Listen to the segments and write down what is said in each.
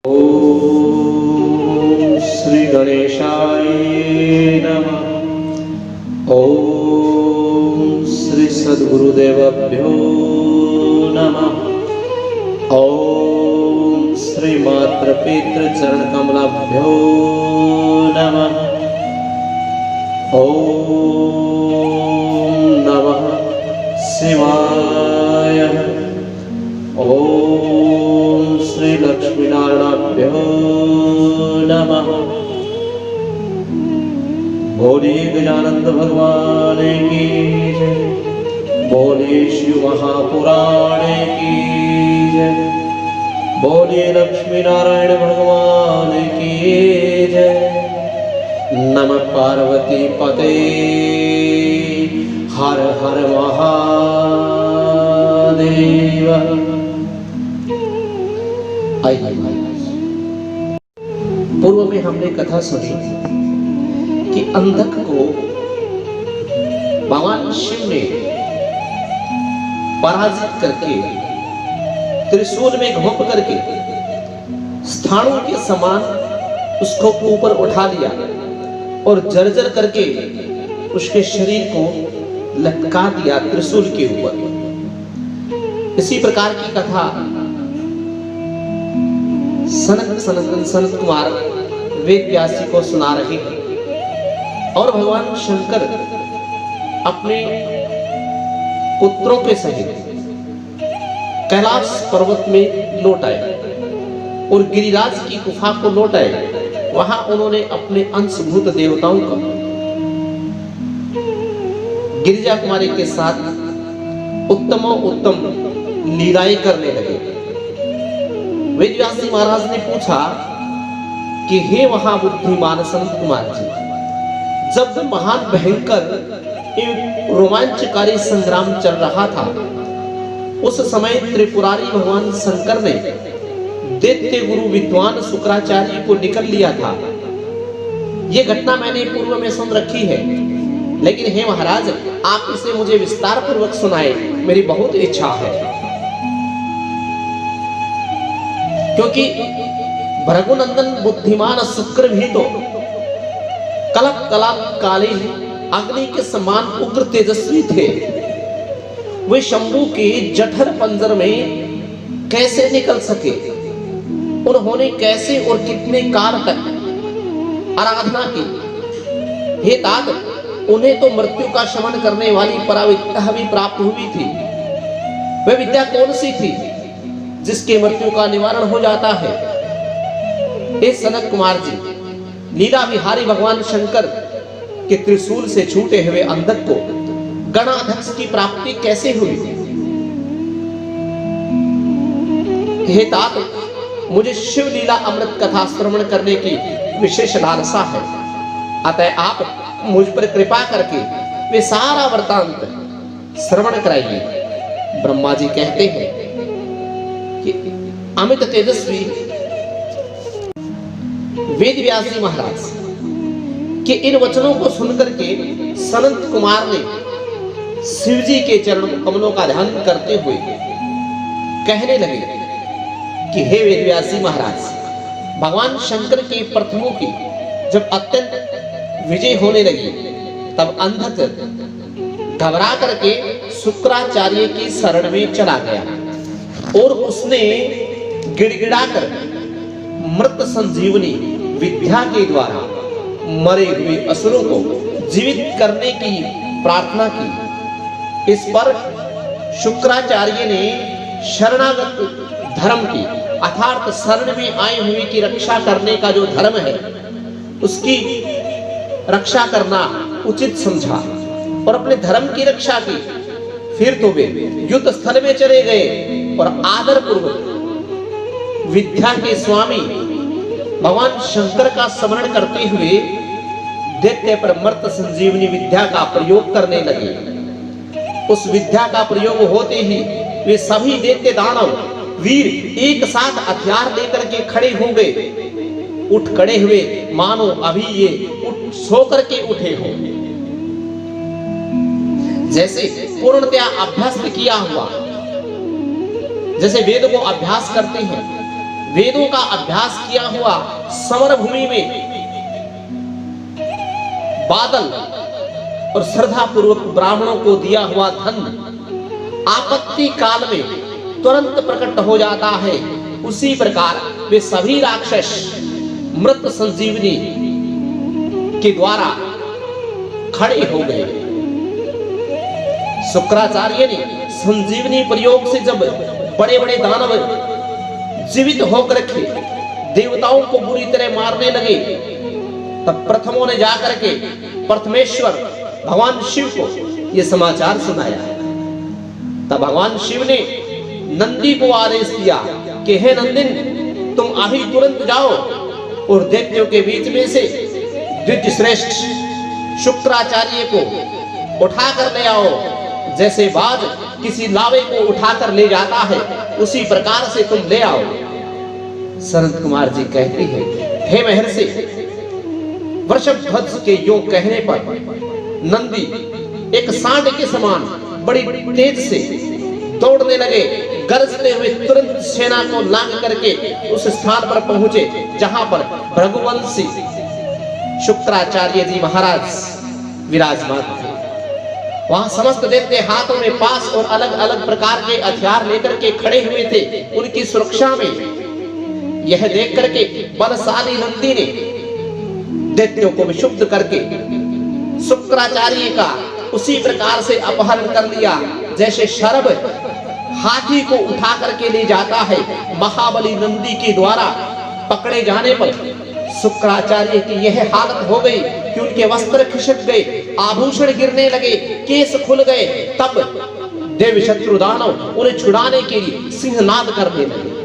ओम श्री गणेशाय नमः। ओम श्री सद्गुरुदेवभ्यो नमः। ओम श्री मातृपितृ चरण कमलाभ्यो नमः। ओम नमः शिवाय। ओम श्री लक्ष्मीनारायणाभ्यो नमः। बोलिए गजानंद भगवान की जय। बोलिए शिव महापुराण की जय। बोलिए लक्ष्मी नारायण भगवान की जय। नमः पार्वती पते हर हर महादेव। आइए, पूर्व में हमने कथा सुनी कि अंधक को भगवान शिव ने पराजित करके त्रिशूल में घोंप करके स्थाणु के समान उसको ऊपर उठा लिया और जर्जर करके उसके शरीर को लटका दिया त्रिशूल के ऊपर। इसी प्रकार की कथा सनत कुमार वेद व्यासी को सुना रहे हैं। और भगवान शंकर अपने पुत्रों के सहित कैलाश पर्वत में लौट आए और गिरिराज की गुफा को लौट आए। वहां उन्होंने अपने अंशभूत देवताओं को गिरिजा कुमारी के साथ उत्तम लीलाएं करने लगे। वेदव्यासी महाराज ने पूछा कि हे महाबुद्धिमान संत कुमार जी, जब महान भयंकर रोमांचकारी संग्राम चल रहा था, उस समय त्रिपुरारी भगवान शंकर ने दैत्य गुरु विद्वान शुक्राचार्य को निकल लिया था। यह घटना मैंने पूर्व में सुन रखी है, लेकिन हे महाराज, आप इसे मुझे विस्तार पूर्वक सुनाए, मेरी बहुत इच्छा है। क्योंकि भृगुनंदन बुद्धिमान शुक्र भी तो कलाकालीन अग्नि के समान उग्र तेजस्वी थे। वे शंभू के जठर पंजर में कैसे निकल सके? उन्होंने कैसे और कितने काल तक आराधना की? हे तात, उन्हें तो मृत्यु का शमन करने वाली पराविद्या भी प्राप्त हुई थी। वह विद्या कौन सी थी जिसके मृत्यु का निवारण हो जाता है? हे सनत कुमार जी, लीला विहारी भगवान शंकर के त्रिशूल से छूटे हुए अंधक को गणाध्यक्ष की प्राप्ति कैसे हुई? हे तात, मुझे शिव लीला अमृत कथा श्रवण करने की विशेष लालसा है। अतः आप मुझ पर कृपा करके वे सारा वृतांत श्रवण कराइए। ब्रह्मा जी कहते हैं कि अमित तेजस्वी वेदव्यासी महाराज के इन वचनों को सुनकर के सनत कुमार ने शिव जी के चरण कमलों का ध्यान करते हुए कहने लगे कि हे वेदव्यासी महाराज, भगवान शंकर के प्रथमों की जब अत्यंत विजय होने लगी, तब अंधक घबरा करके शुक्राचार्य की शरण में चला गया और उसने गिड़गिड़ाकर मृत संजीवनी विद्या के द्वारा मरे हुए असुरों को जीवित करने की प्रार्थना की। इस पर शुक्राचार्य ने शरणागत धर्म की अर्थात शरण में आए हुए की रक्षा करने का जो धर्म है, उसकी रक्षा करना उचित समझा और अपने धर्म की रक्षा की। फिर तो वे युद्ध स्थल में चले गए और आदर पूर्वक विद्या के स्वामी भगवान शंकर का स्मरण करते हुए दैत्य पर मृत संजीवनी विद्या का प्रयोग करने लगे। उस विद्या का प्रयोग होते ही वे सभी दैत्य दानव वीर एक साथ हथियार लेकर के खड़े हो गए। उठ खड़े हुए मानो अभी ये उठ सो करके उठे हो, जैसे पूर्णतया अभ्यस्त किया हुआ, जैसे वेद को अभ्यास करते हैं वेदों का अभ्यास किया हुआ समर भूमि में बादल और श्रद्धा पूर्वक ब्राह्मणों को दिया हुआ धन आपत्ति काल में तुरंत प्रकट हो जाता है, उसी प्रकार वे सभी राक्षस मृत संजीवनी के द्वारा खड़े हो गए। शुक्राचार्य ने संजीवनी प्रयोग से जब बड़े बड़े दानव जीवित होकर के देवताओं को बुरी तरह मारने लगे, तब प्रथमों ने जाकर के प्रथमेश्वर भगवान शिव को यह समाचार सुनाया। तब भगवान शिव ने नंदी को आदेश दिया कि हे नंदिन, तुम अभी तुरंत जाओ और दैत्यों के बीच में से द्विज श्रेष्ठ शुक्राचार्य को उठा कर ले आओ। जैसे बाज किसी लावे को उठाकर ले जाता है, उसी प्रकार से तुम ले आओ। सनत कुमार जी कहती है, हे महर्षि, वृषभध्वज के योग कहने पर नंदी एक सांड के समान बड़ी तेज से दौड़ने लगे। गरजते हुए तुरंत सेना को लांग करके उस स्थान पर पहुंचे जहां पर भृगुवंशी शुक्राचार्य जी महाराज विराजमान थे। वहां समस्त दैत्य हाथों में पास और अलग अलग प्रकार के हथियार लेकर के खड़े हुए थे। उनकी सुरक्षा में यह देख करके बलशाली नंदी ने दैत्यों को विशुद्ध करके शुक्राचार्य का उसी प्रकार से अपहरण कर लिया जैसे शरभ हाथी को उठा करके ले जाता है। महाबली नंदी के द्वारा पकड़े जाने पर शुक्राचार्य की यह हालत हो गई कि उनके वस्त्र खिसक गए, आभूषण गिरने लगे, केस खुल गए। तब देव शत्रु दानव उन्हें छुड़ाने के लिए सिंहनाद करने लगे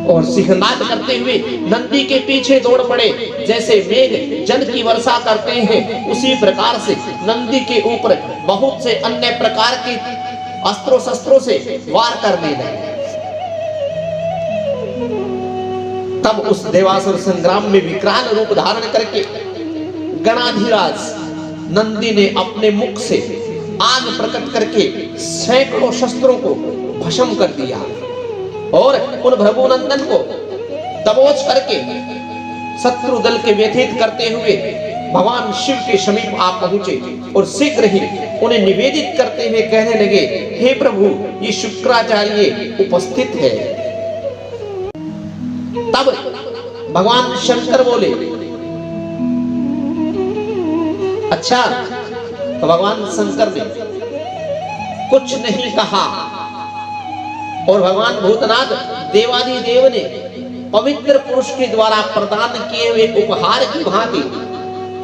और सिंहनाद करते हुए नंदी के पीछे दौड़ पड़े। जैसे मेघ जल की वर्षा करते हैं, उसी प्रकार से नंदी के ऊपर बहुत से अन्य प्रकार के अस्त्रों शस्त्रों से वार करने लगे। तब उस देवासुर संग्राम में विकराल रूप धारण करके गणाधिराज नंदी ने अपने मुख से आग प्रकट करके सैकड़ों शस्त्रों को भस्म कर दिया और उन भृगुनंदन को दबोच करके शत्रु दल के व्यथित करते हुए भगवान शिव के समीप आ पहुंचे और शीघ्र ही उन्हें निवेदित करते हुए कहने लगे, हे प्रभु, ये शुक्राचार्य उपस्थित है। तब भगवान शंकर बोले, अच्छा। तो भगवान शंकर ने कुछ नहीं कहा और भगवान भूतनाथ देवादिदेव ने पवित्र पुरुष के द्वारा प्रदान किए हुए उपहार की भांति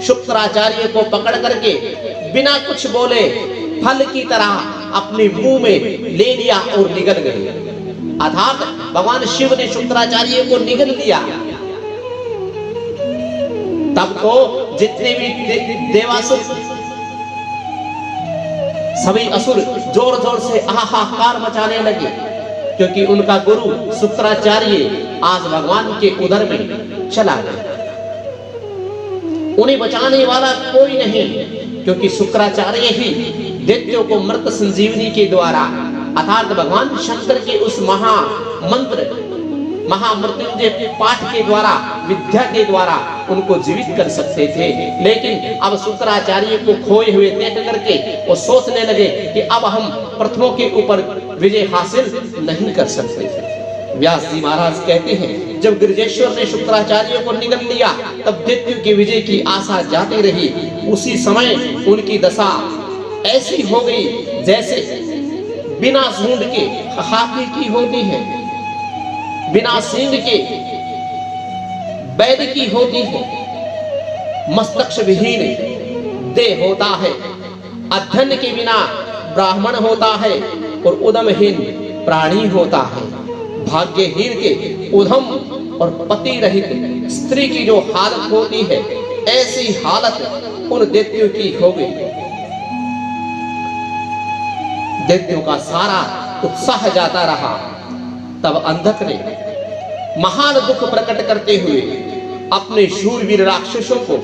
शुक्राचार्य को पकड़ करके बिना कुछ बोले फल की तरह अपने मुंह में ले लिया और निगल गए। अर्थात भगवान शिव ने शुक्राचार्य को निगल लिया। तब तो जितने भी देवासुर सभी असुर जोर जोर से हाहाकार मचाने लगे, क्योंकि उनका गुरु शुक्राचार्य आज भगवान के उदर में चला गया। उन्हें बचाने वाला कोई नहीं, क्योंकि शुक्राचार्य ही दैत्यों को मृत संजीवनी के द्वारा अर्थात भगवान शंकर के उस महामंत्र महामृत्युंजय पाठ के द्वारा विद्या के द्वारा उनको जीवित कर सकते थे। लेकिन अब शुक्राचार्य को खोए हुए देख करके वो सोचने लगे कि अब हम प्रथमों के ऊपर विजय हासिल नहीं कर सकते। व्यास जी महाराज कहते हैं, जब गिरिजेश्वर ने शुक्राचार्य को निगल लिया तब दैत्यों की विजय की आशा जाती रही। उसी समय उनकी दशा ऐसी हो गई जैसे बिना सूंड के हाथी की होती है, बिना सींग के बैल की होती है, मस्तक विहीन देह होता है, अध्ययन के बिना ब्राह्मण होता है और उद्यमहीन प्राणी होता है। भाग्यहीन के उधम और पति रहित स्त्री की जो हालत होती है, ऐसी हालत उन दैत्यों की हो गई। दैत्यों का सारा उत्साह जाता रहा। तब अंधक ने महान दुख प्रकट करते हुए अपने शूरवीर राक्षसों को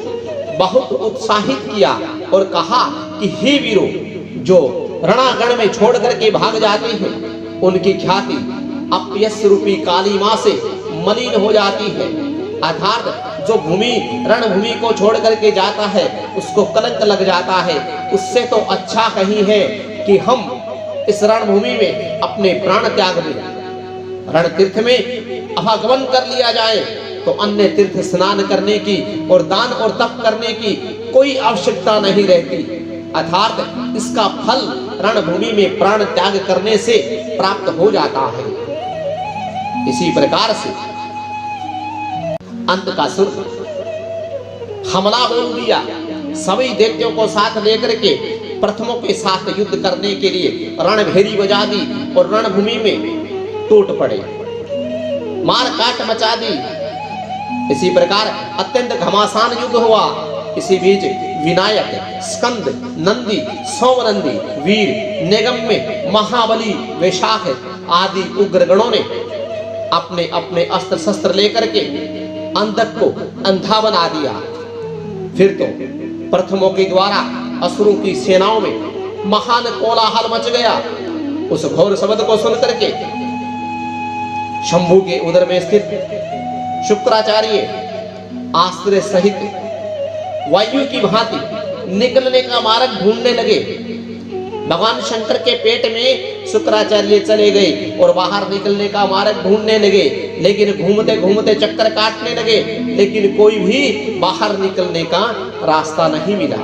बहुत उत्साहित किया और कहा कि हे वीरों, जो रणागण में छोड़ करके भाग जाते हैं, उनकी ख्याति अपयश रूपी काली मां से मलिन हो जाती है। अर्थात जो भूमि रणभूमि को छोड़ करके जाता है उसको कलंक लग जाता है। उससे तो अच्छा कहीं है कि हम इस रणभूमि में अपने प्राण त्याग दें, रण तीर्थ में आगमन कर लिया जाए, तो अन्य तीर्थ स्नान करने की और दान और तप करने की कोई आवश्यकता नहीं रहती। अर्थात इसका फल रणभूमि में प्राण त्याग करने से प्राप्त हो जाता है। इसी प्रकार से अंत का सुर हमला बोल दिया। सभी दैत्यों को साथ लेकर के प्रथमों के साथ युद्ध करने के लिए रणभेरी बजा दी और रणभूमि में टूट पड़े, मार काट मचा दी। इसी प्रकार अत्यंत घमासान युद्ध हुआ। इसी बीच विनायक, स्कंद, नंदी, सोमनंदी, वीर, निगम्य, महाबली, वैशाख आदि उग्र गणों ने अपने अपने अस्त्र शस्त्र लेकर के अंधक को अंधा बना दिया। फिर तो प्रथमों के द्वारा असुरों की सेनाओं में महान कोलाहल मच गया। उस घोर शब्द को सुनकर के शंभु के उदर में स्थित शुक्राचार्य आश्रय सहित वायु की भांति निकलने का मार्ग ढूंढने लगे। भगवान शंकर के पेट में शुक्राचार्य चले गए और बाहर निकलने का मार्ग ढूंढने लगे, लेकिन घूमते घूमते चक्कर काटने लगे, लेकिन कोई भी बाहर निकलने का रास्ता नहीं मिला।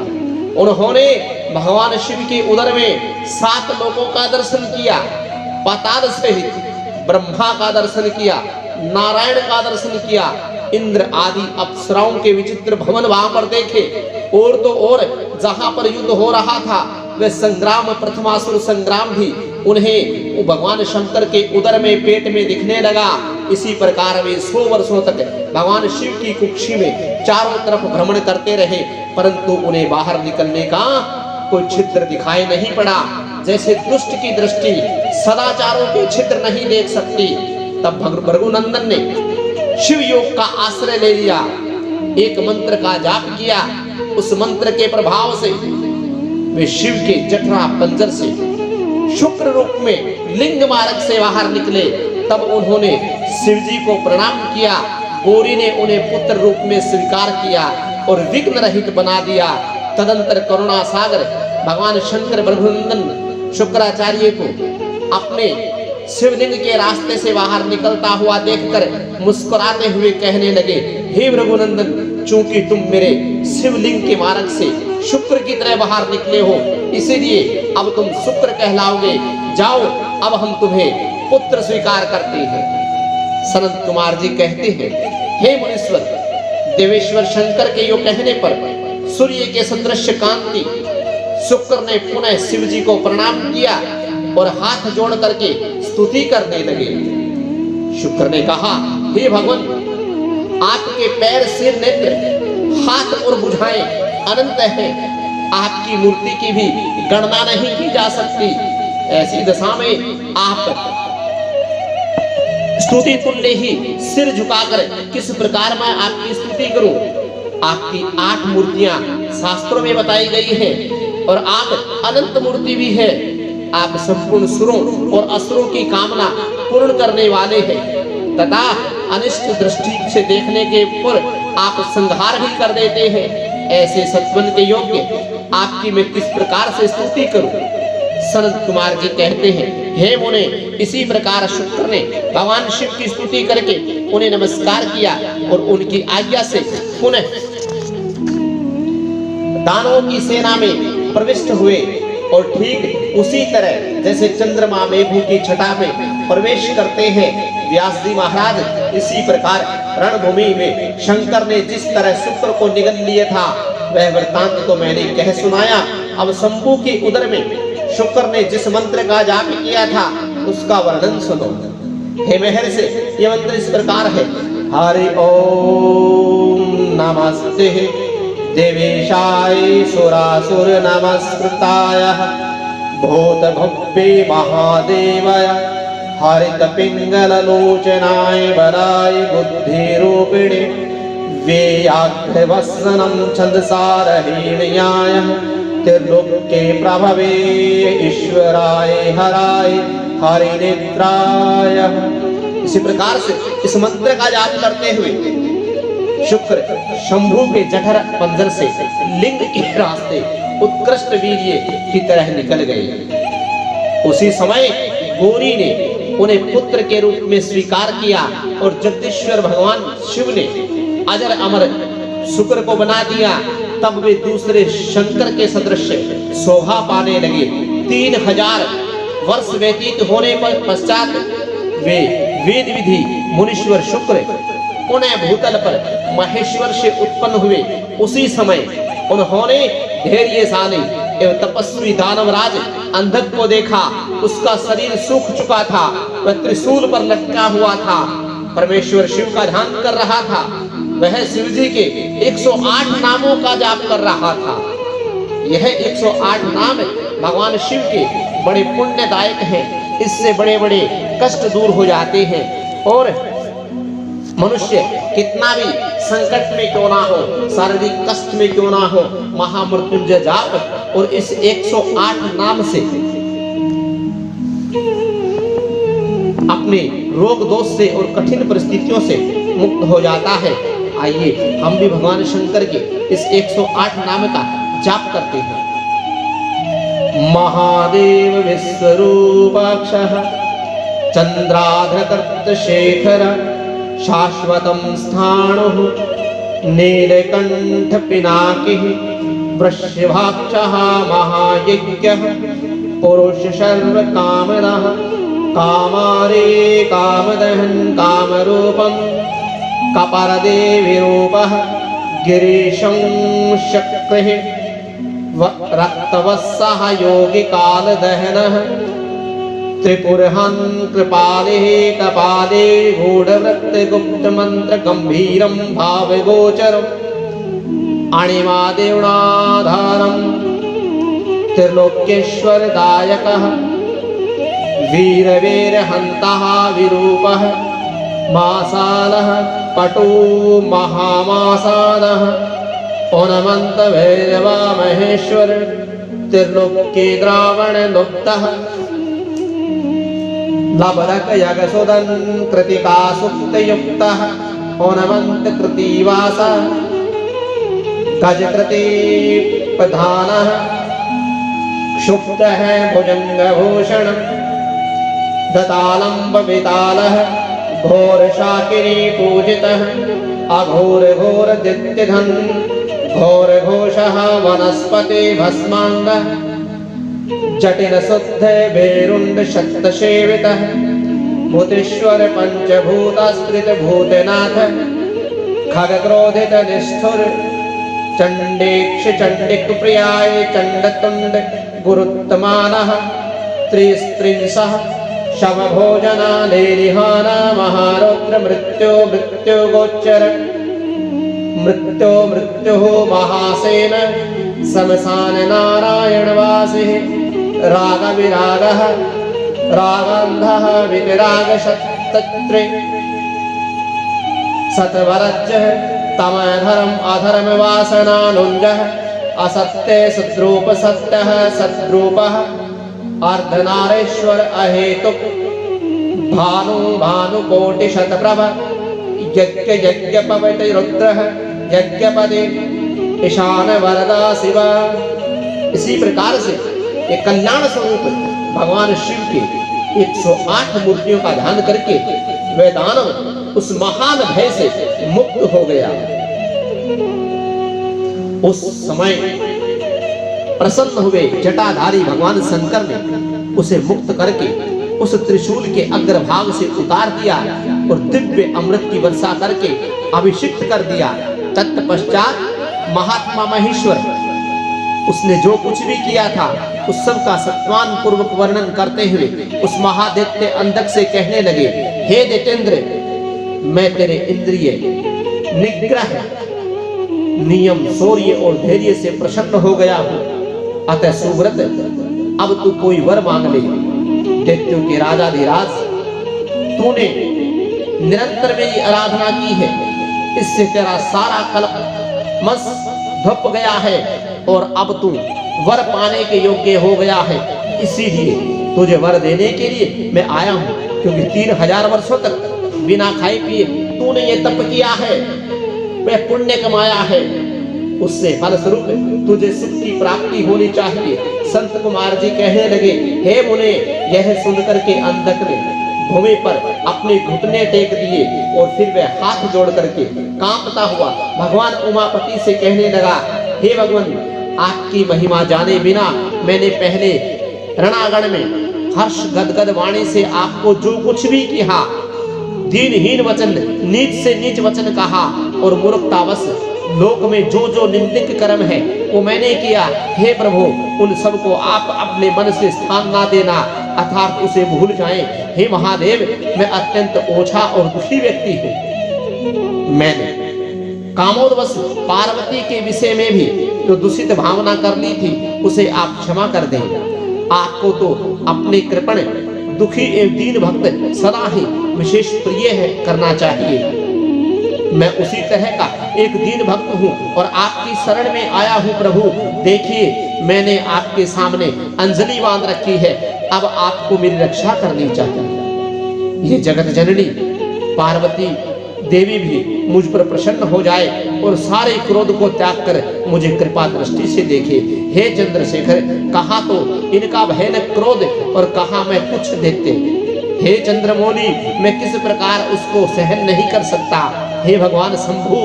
उन्होंने भगवान शिव के उदर में 7 लोकों का दर्शन किया, पाताल सहित ब्रह्मा का दर्शन किया, नारायण का दर्शन किया, इंद्र आदि अप्सराओं के विचित्र भवन वहां पर देखे। और तो और जहां पर युद्ध हो रहा था वह संग्राम, प्रथमासुर संग्राम भी उन्हें भगवान शंकर के उदर में पेट में दिखने लगा। इसी प्रकार वे 100 वर्षों तक भगवान शिव की कुक्षी में चारों तरफ भ्रमण करते रहे, परंतु उन्हें बाहर निकलने का कोई छिद्र दिखाई नहीं पड़ा। जैसे दुष्ट की दृष्टि सदाचारों के छिद्र नहीं देख सकती, तब भृगुनंदन ने शिव योग का आश्रय ले लिया, एक मंत्र का जाप किया। उस मंत्र के प्रभाव से वे शिव के जठरा पंजर से शुक्र रूप में लिंग मार्ग से बाहर निकले। तब उन्होंने शिव जी को प्रणाम किया। गौरी ने उन्हें पुत्र रूप में स्वीकार किया और विघ्न रहित बना दिया। तदंतर करुणा सागर भगवान शंकर भृगुनंदन शुक्राचार्य को अपने शिवलिंग के रास्ते से बाहर निकलता हुआ देखकर मुस्कुराते हुए कहने लगे, हे भृगुनंदन, चूंकि तुम मेरे शिवलिंग के मार्ग से शुक्र की तरह बाहर निकले हो, इसीलिए अब तुम शुक्र कहलाओगे। जाओ, अब हम तुम्हें पुत्र स्वीकार करते हैं। सनत कुमार जी कहते हैं, हे मुनीश्वर, देवेश्वर शंकर के यो कहने पर सूर्य के सदृश कांति शुक्र ने पुनः शिव जी को प्रणाम किया और हाथ जोड़ करके स्तुति करने लगे। शुक्र ने कहा, हे भगवान, आपके पैर, सिर, नेत्र, हाथ और भुजाएं अनंत हैं, आपकी मूर्ति की भी गणना नहीं की जा सकती। ऐसी दशा में आप स्तुति तुल्य ही सिर झुकाकर किस प्रकार मैं आपकी स्तुति करूं। आपकी 8 मूर्तियां शास्त्रों में बताई गई हैं और आप अनंत मूर्ति भी है। आप संपूर्ण सुरों और असुरों की कामना पूर्ण करने वाले हैं तथा अनिष्ट दृष्टि से देखने के पर आप संहार भी कर देते हैं। ऐसे सत्वन के योग्य आपकी मैं किस प्रकार से स्तुति करूं। सनत कुमार जी कहते हैं, हे मुने, इसी प्रकार शुक्र ने भगवान शिव की स्तुति करके उन्हें नमस्कार किया और उनकी आज्ञा से पुनः दानवों की सेना में प्रविष्ट हुए और ठीक उसी तरह जैसे चंद्रमा मेघों की छटा में प्रवेश करते हैं व्यास जी महाराज, इसी प्रकार रणभूमि में शंकर ने जिस तरह शुक्र को निगल लिया था वह वृत्तांत तो मैंने कह सुनाया। अब शंभु के उदर में शुक्र ने जिस मंत्र का जाप किया था उसका वर्णन सुनो। हे महर से यह मंत्र इस प्रकार है, हरि ओम नमस्ते देवेशाय सुरासुर नमस्कृताय भूत भव्ये महादेवाय हरित पिंगल लोचनाय बलाय बुद्धि रूपिणे व्याघ्र वसनम छंदसारहीण्याय त्रिलोक्ये प्रभवे ईश्वराय हराय हरिनेत्राय। इसी प्रकार से इस मंत्र का जाप करते हुए शुक्र शंभु के जठर पंजर से लिंग के रास्ते उत्कृष्ट वीर्य की तरह निकल गए। उसी समय गौरी ने उन्हें पुत्र के रूप में स्वीकार किया और जगदीश्वर भगवान शिव ने अजर अमर शुक्र को बना दिया। तब वे दूसरे शंकर के सदृश शोभा पाने लगे। 3000 वर्ष व्यतीत होने पर पश्चात वे वेद विधि मुनीश्वर शुक्र पुनः भूतल पर महेश्वर से उत्पन्न हुए। उसी समय उन्होंने धैर्यशाली एवं तपस्वी दानवराज अंधक को देखा। उसका शरीर सूख चुका था, वह त्रिशूल पर लटका हुआ था, परमेश्वर शिव का ध्यान कर रहा था। वह शिव जी के 108 नामों का जाप कर रहा था। यह 108 नाम भगवान शिव के बड़े पुण्यदायक हैं। इससे बड़े बड़े कष्ट दूर हो जाते हैं और मनुष्य कितना भी संकट में क्यों ना हो, शारीरिक कष्ट में क्यों ना हो, महामृत्युंजय जाप और इस 108 नाम से अपने रोग दोष से और कठिन परिस्थितियों से मुक्त हो जाता है। आइए हम भी भगवान शंकर के इस 108 नाम का जाप करते हैं। महादेव विश्वरूपाक्षः चंद्राधकृत शेखर शाश्वतं स्थाणुः नीलकंठ पिनाकिः वृषभाक्षः महायज्ञः पुरुष सर्व कामदः कामारे कामदहन् कामरूपम् कपालदेवीरूपः गिरीशं शक्रः रक्तवत्सः योगी कालदहनः त्रिपुरहन् कृपाले कपाले गूढ़वृत्त गुप्त मंत्र गंभीरं भावगोचरम् अणिमादेवनाधारम् त्रिलोक्येश्वरदायकः वीरवीरहन्तः विरूपः मासालः पटु महामासानः ओनमंत भैरवा महेश्वर त्रिलोक्ये द्रावण लुप्तः लबरक यगसुदन कृतिका सुक्त युक्तः ओनमंत कृतिवास गजकृति प्रधानः क्षुब्ध है भुजंग भूषण दतालंब वितालः घोर शाकिनी पूजितः अघोर घोर दित्यधन घोर घोषः वनस्पति भस्मांगः जटिल शुद्ध भेरुंड शक्त सेवितः भूतेश्वर पंचभूतास्त्रित भूतनाथ खग क्रोधित निष्ठुर चंडेक्ष चंडिक प्रियाय चंडतुंड गुरुत्तमानः त्रिस्त्रिंशः शव भोजना लेलिहाना महारुद्र मृत्यो मृत्यु गोचर मृत्यो मृत्युः महासेन समसान नारायण वासिः राग विरागः रागान्धः विराग शतत्रे सतवरज्जः तमधर्म अधर्म वासनानुंजः असत्य सद्रूप सत्यः सद्रूपः अर्धनारेश्वर अहेतुक भानु भानुकोटि शतप्रभ यज्ञ यज्ञपवति रुद्रः यज्ञपदे ईशान वरदा शिवा। इसी प्रकार से एक कल्याण स्वरूप भगवान शिव के 108 मूर्तियों का ध्यान करके वह दानव उस महान भय से मुक्त हो गया। उस समय प्रसन्न हुए जटाधारी भगवान शंकर ने उसे मुक्त करके उस त्रिशूल के अग्रभाग से उतार दिया और दिव्य अमृत की वर्षा करके अभिषिक्त कर दिया। तत्पश्चात महात्मा महेश्वर उसने जो कुछ भी किया था उस सब का सत्वान पूर्वक वर्णन करते हुए उस महादैत्य अंधक से कहने लगे, हे दैत्येंद्र, मैं तेरे इंद्रिय निग्रह नियम शौर्य और धैर्य से प्रसन्न हो गया हूँ। अतः सुव्रत, अब तू कोई वर मांग ले। दैत्यों के राजाधिराज, तूने निरंतर मेरी आराधना की है, इससे तेरा सारा कल्प मस धप गया है और अब तू वर पाने के योग्य हो गया है। इसीलिए तुझे वर देने के लिए मैं आया हूँ, क्योंकि 3000 वर्षों तक बिना खाए पिए तूने ये तप किया है, वह पुण्य कमाया है, उससे फलस्वरूप तुझे सुख की प्राप्ति होनी चाहिए। संत कुमार जी कहने लगे, हे मुने, यह सुनकर के अंधक ने भूमि पर अपने घुटने टेक दिए और फिर वह हाथ जोड़ करके कांपता हुआ भगवान उमापति से कहने लगा, हे भगवान, आपकी महिमा जाने बिना मैंने पहले रणागण में हर्ष गदगद वाणी से आपको जो कुछ भी किया, दीनहीन वचन, नीच से नीच वचन कहा और मूर्खतावश लोक में जो जो निंदिक कर्म है वो मैंने किया। हे प्रभु, उन सबको आप अपने मन से स्थान ना देना, अर्थात उसे भूल जाएं। हे महादेव, मैं अत्यंत ओछा और दुखी व्यक्ति हूँ। मैंने कामोदवश पार्वती के विषय में भी जो दूषित भावना कर ली थी उसे आप क्षमा कर दें। आपको तो अपने कृपण दुखी एवं दीन भक्त सदा ही विशेष प्रिय है करना चाहिए। मैं उसी तरह का एक दीन भक्त हूँ और आपकी शरण में आया हूँ। प्रभु देखिए, मैंने आपके सामने अंजलि बांध रखी है, अब आपको मेरी रक्षा करनी चाहिए। ये जगत जननी पार्वती देवी भी मुझ पर प्रसन्न हो जाए और सारे क्रोध को त्याग कर मुझे कृपा दृष्टि से देखे। हे चंद्रशेखर, कहाँ तो इनका भयानक क्रोध और कहाँ मैं कुछ देखते। हे चंद्रमौली, मैं किस प्रकार उसको सहन नहीं कर सकता। हे भगवान शंभु,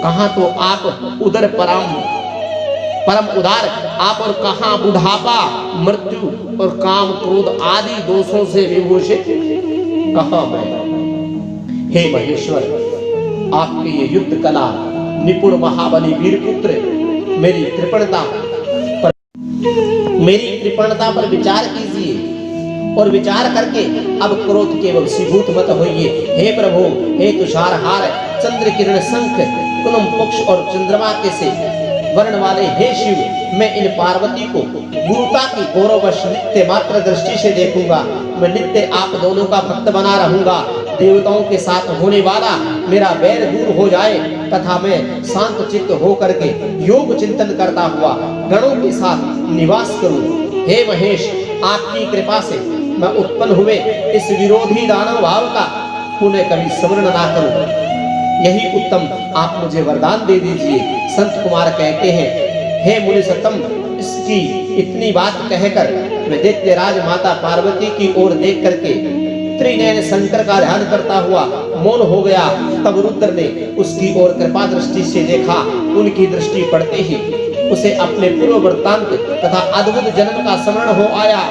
कहाँ तो आप उदर परम उदार आप और कहाँ बुढ़ापा, मृत्यु और काम क्रोध आदि दोषों से विभूषित कहाँ मैं। हे महेश्वर, आपके ये युद्ध कला निपुण महाबली वीर पुत्र मेरी कृपणता पर विचार कीजिए और विचार करके अब क्रोध के वशीभूत मत होइए। हे प्रभु, हे तुषारहार, चंद्र किरण, शंख, कुलम, पक्ष और चंद्रमा के से वर्ण वाले हे शिव, मैं इन पार्वती को गुरुता की गौरवश नित्य मात्र दृष्टि से देखूंगा। मैं नित्य आप दोनों का भक्त बना रहूंगा। देवताओं के साथ होने वाला मेरा वैर दूर हो जाए तथा मैं शांत चित्त होकर के योग चिंतन करता हुआ गणों के साथ निवास करूं। हे महेश, आपकी कृपा से मैं उत्पन्न हुए इस विरोधी दानव भाव का पुनः कभी स्मरण ना करूं। यही उत्तम आप मुझे वरदान दे दीजिए। संत कुमार कहते हैं, हे मुनि सतम, इसकी इतनी बात कहकर मैं दैत्यराज माता पार्वती की ओर देख करके त्रिनयन शंकर का ध्यान करता हुआ मौन हो गया। तब रुद्र ने उसकी ओर कृपा दृष्टि से देखा। उनकी दृष्टि पड़ते ही उसे अपने पूर्व वृत्तांत तथा अद्भुत जन्म का स्मरण हो आया।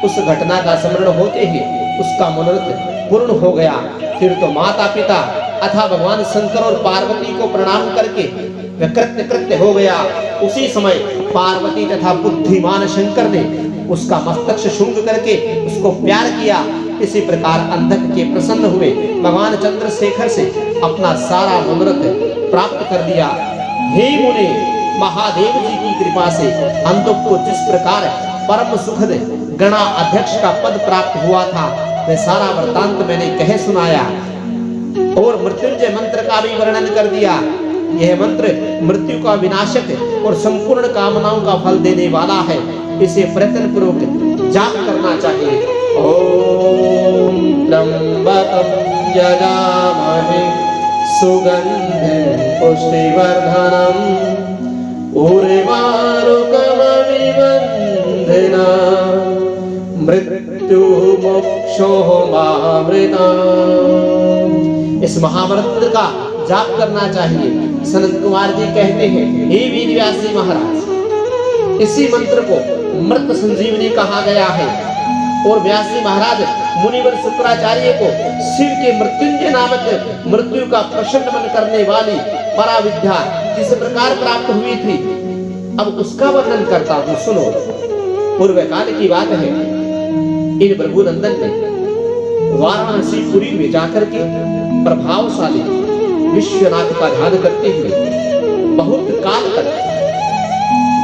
उस घटना का स्मरण होते ही उसका मनोरथ पूर्ण हो गया। फिर तो माता पिता अथा भगवान शंकर और पार्वती को प्रणाम करके वह कृत्य हो गया। उसी समय पार्वती तथा बुद्धिमान शंकर ने उसका मस्तक शुंग करके उसको प्यार किया। इसी प्रकार अंधक के प्रसन्न हुए भगवान चंद्रशेखर से अपना सारा मनोरथ प्राप्त कर दिया। हे मुने, महादेव जी की कृपा से अंधक को जिस प्रकार परम सुखद गणा अध्यक्ष का पद प्राप्त हुआ था वह सारा वृत्तांत मैंने कह सुनाया और मृत्युंजय मंत्र का भी वर्णन कर दिया। यह मंत्र मृत्यु का विनाशक और संपूर्ण कामनाओं का फल देने वाला है। इसे प्रयत्न पूर्वक जाप करना चाहिए। ओम त्र्यंबकं यजामहे सुगंधिं पुष्टिवर्धनम् उर्वारुकमिव मृत्युमोक्षोऽमामृताम्। इस महामंत्र का जाप करना चाहिए। सनत कुमार जी कहते हैं, हे वेदव्यासी महाराज, इसी मंत्र को मृत संजीवनी कहा गया है और व्यासी महाराज मुनिवर शुक्राचार्य को शिव के मृत्युंजय नामक मृत्यु का प्रसन्न मन करने वाली पराविद्या जिस प्रकार प्राप्त हुई थी अब उसका वर्णन करता हूँ, सुनो। पूर्व काल की बात है। इन प्रभुनंदन ने वाराणसीपुरी में जाकर के प्रभावशाली विश्वनाथ का ध्यान करते हुए बहुत काल तक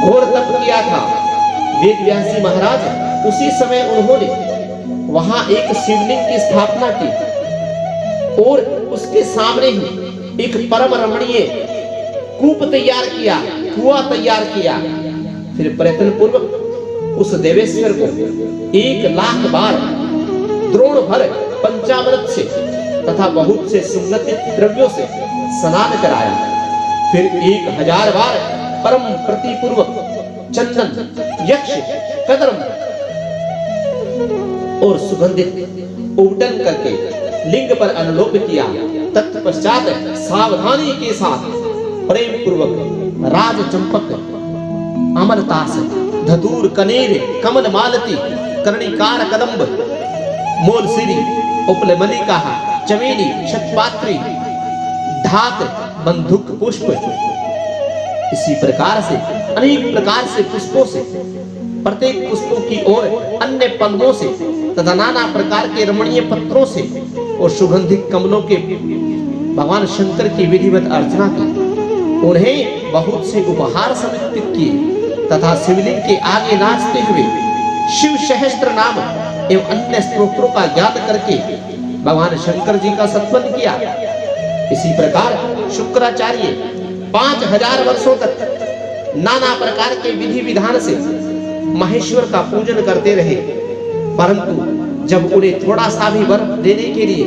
घोर तप किया था। वेदव्यासी महाराज उसी समय उन्होंने वहां एक शिवलिंग की स्थापना की और उसके सामने ही एक परम रमणीय कूप तैयार किया, कुआं तैयार किया। फिर प्रयत्न पूर्वक उस देवेश्वर को 1,00,000 बार द्रोण भर पंचामृत से तथा बहुत से सुगंधित द्रव्यों से स्नान कराया। फिर 1,000 बार परम प्रतिपूर्वक चंदन, यक्ष, कदम और सुगंधित उबटन करके लिंग पर अनुलोप किया। तत्पश्चात सावधानी के साथ प्रेम पूर्वक राज चंपक, अमलतास, धतूर, कनेर, कमल मालती, कर्णिकार कदम्ब, मोलसिरी, उपलमलिका, चमेली, शतपात्री, ढाक, बंधुक पुष्प, इसी प्रकार से अनेक प्रकार से पुष्पों से, प्रत्येक पुष्पों की ओर अन्य पद्मों से तथा नाना प्रकार के रमणीय पत्रों से और सुगंधित कमलों के भगवान शंकर की विधिवत अर्चना की। उन्हें बहुत से उपहार समर्पित किए तथा शिवलिंग के आगे नाचते हुए शिव सहस्त्र नाम एवं अन्य स्तोत्रों का ज्ञात करके भगवान शंकर जी का सत्वन किया। इसी प्रकार शुक्राचार्य 5000 वर्षों तक नाना प्रकार के विधि विधान से महेश्वर का पूजन करते रहे, परंतु जब उन्हें थोड़ा सा भी वर देने के लिए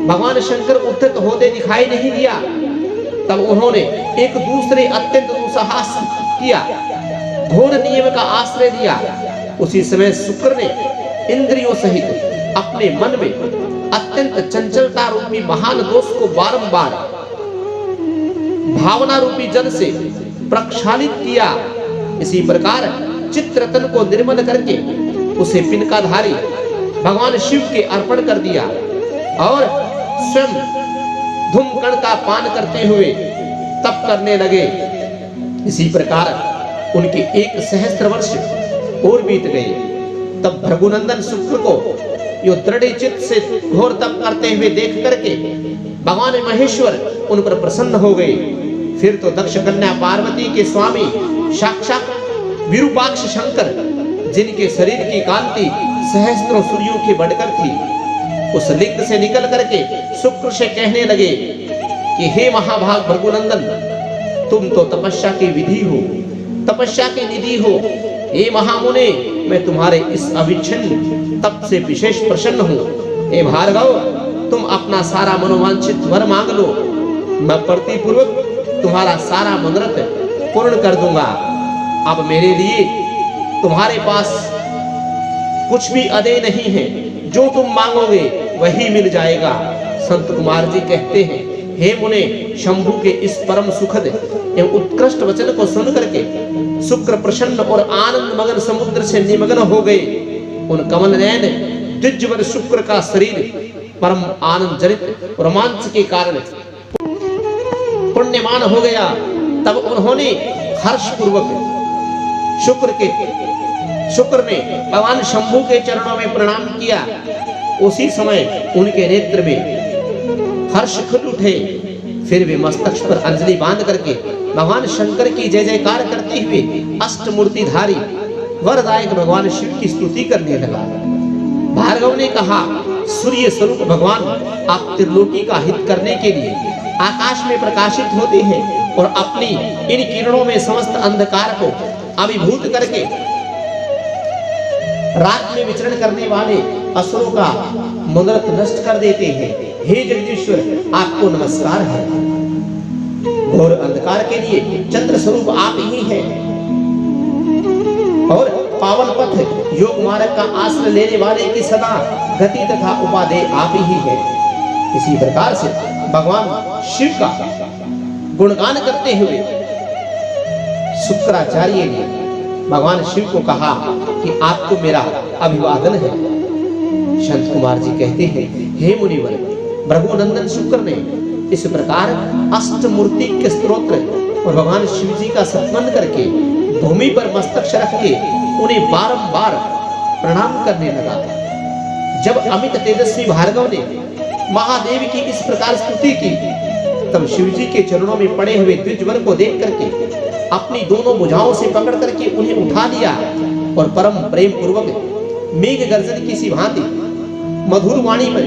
भगवान शंकर उद्यत होते दिखाई नहीं दिया, तब उन्होंने एक दूसरे अत्यंत दुस्साहस किया, घोर नियम का आश्रय दिया। उसी समय शुक्र ने इंद्रियों सहित अपने मन में अत्यंत चंचलता रूपी महान दोष को बारंबार भावना रूपी जल से प्रक्षालित किया। इसी प्रकार चित्रतन को निर्मल करके उसे पिनकाधारी भगवान शिव के अर्पण कर दिया और स्वयं धूमकण का पान करते हुए तप करने लगे। इसी प्रकार उनके 1 सहस्त्र वर्ष और बीत गए। तब भृगुनंदन शुक्र को यो दृढ़ चित्त से घोर तप करते हुए देख करके भगवान महेश्वर उन पर प्रसन्न हो गए। फिर तो दक्ष कन्या पार्वती के स्वामी साक्षात विरूपाक्ष शंकर, जिनके शरीर की कांति सहस्त्रों सूर्यों की बढ़कर थी, उस लिंग से निकल करके शुक्र से कहने लगे कि हे महाभाग भृगुनंदन, तुम तो तपस्या की विधि हो, तपस्या की निधि हो। हे महामुने, मैं तुम्हारे इस अविच्छिन्न तप से विशेष प्रसन्न हूँ। हे भार्गव, तुम अपना सारा मनोवांछित वर मांग लो, मैं प्रतिपूर्वक तुम्हारा सारा मनोरथ पूर्ण कर दूंगा। अब मेरे लिए तुम्हारे पास कुछ भी अदे नहीं है, जो तुम मांगोगे वही मिल जाएगा। संत कुमार जी कहते हैं, हे मुने, शंभु के इस परम सुखद एवं उत्कृष्ट वचन को सुन करके शुक्र प्रसन्न और आनंद मगन समुद्र से निमग्न हो गए। उन कमल नयन द्विजवर शुक्र का शरीर परम आनंद जनित रोमांच के कारण पुण्यमान हो गया। तब उन्होंने हर्ष पूर्वक शुक्र ने भगवान शंभु के चरणों में प्रणाम किया। उसी समय उनके नेत्र में हर्ष खुल उठे। फिर वे मस्तक पर अंजलि बांध करके भगवान शंकर की जय जयकार करते हुए अष्टमूर्तिधारी वरदायक भगवान शिव की स्तुति करने लगा। भार्गव ने कहा, सूर्य स्वरूप भगवान, आप त्रिलोकी का हित करने के लिए आकाश में प्रकाशित होते हैं और अपनी इन किरणों में समस्त अंधकार को अभिभूत करके रात में विचरण करने वाले असुरों का मनोरथ नष्ट कर देते हैं। हे जगदीश्वर, आपको नमस्कार है। घोर अंधकार के लिए चंद्र स्वरूप आप ही हैं और पावन पथ योग मार्ग का आश्रय लेने वाले की सदा गति तथा उपादेय आप ही हैं। इसी प्रकार से भगवान शिव का गुणगान करते हुए शुक्राचार्य ने भगवान शिव को कहा कि आपको मेरा अभिवादन है। संत कुमार जी कहते हैं, हे मुनिवर, भृगुनंदन शुक्र ने इस प्रकार अष्टमूर्ति के स्तोत्र और भगवान शिव जी का सत्मन करके भूमि पर मस्तक रख के उन्हें बारंबार प्रणाम करने लगा। जब अमित तेजस्वी भार्गव ने महादेव की इस प्रकार स्तुति की, तब शिव जी के चरणों में पड़े हुए द्विजवर को देख करके अपनी दोनों भुजाओं से पकड़ करके उन्हें उठा लिया और परम प्रेम पूर्वक मेघ गर्जन की सी भांति मधुर वाणी में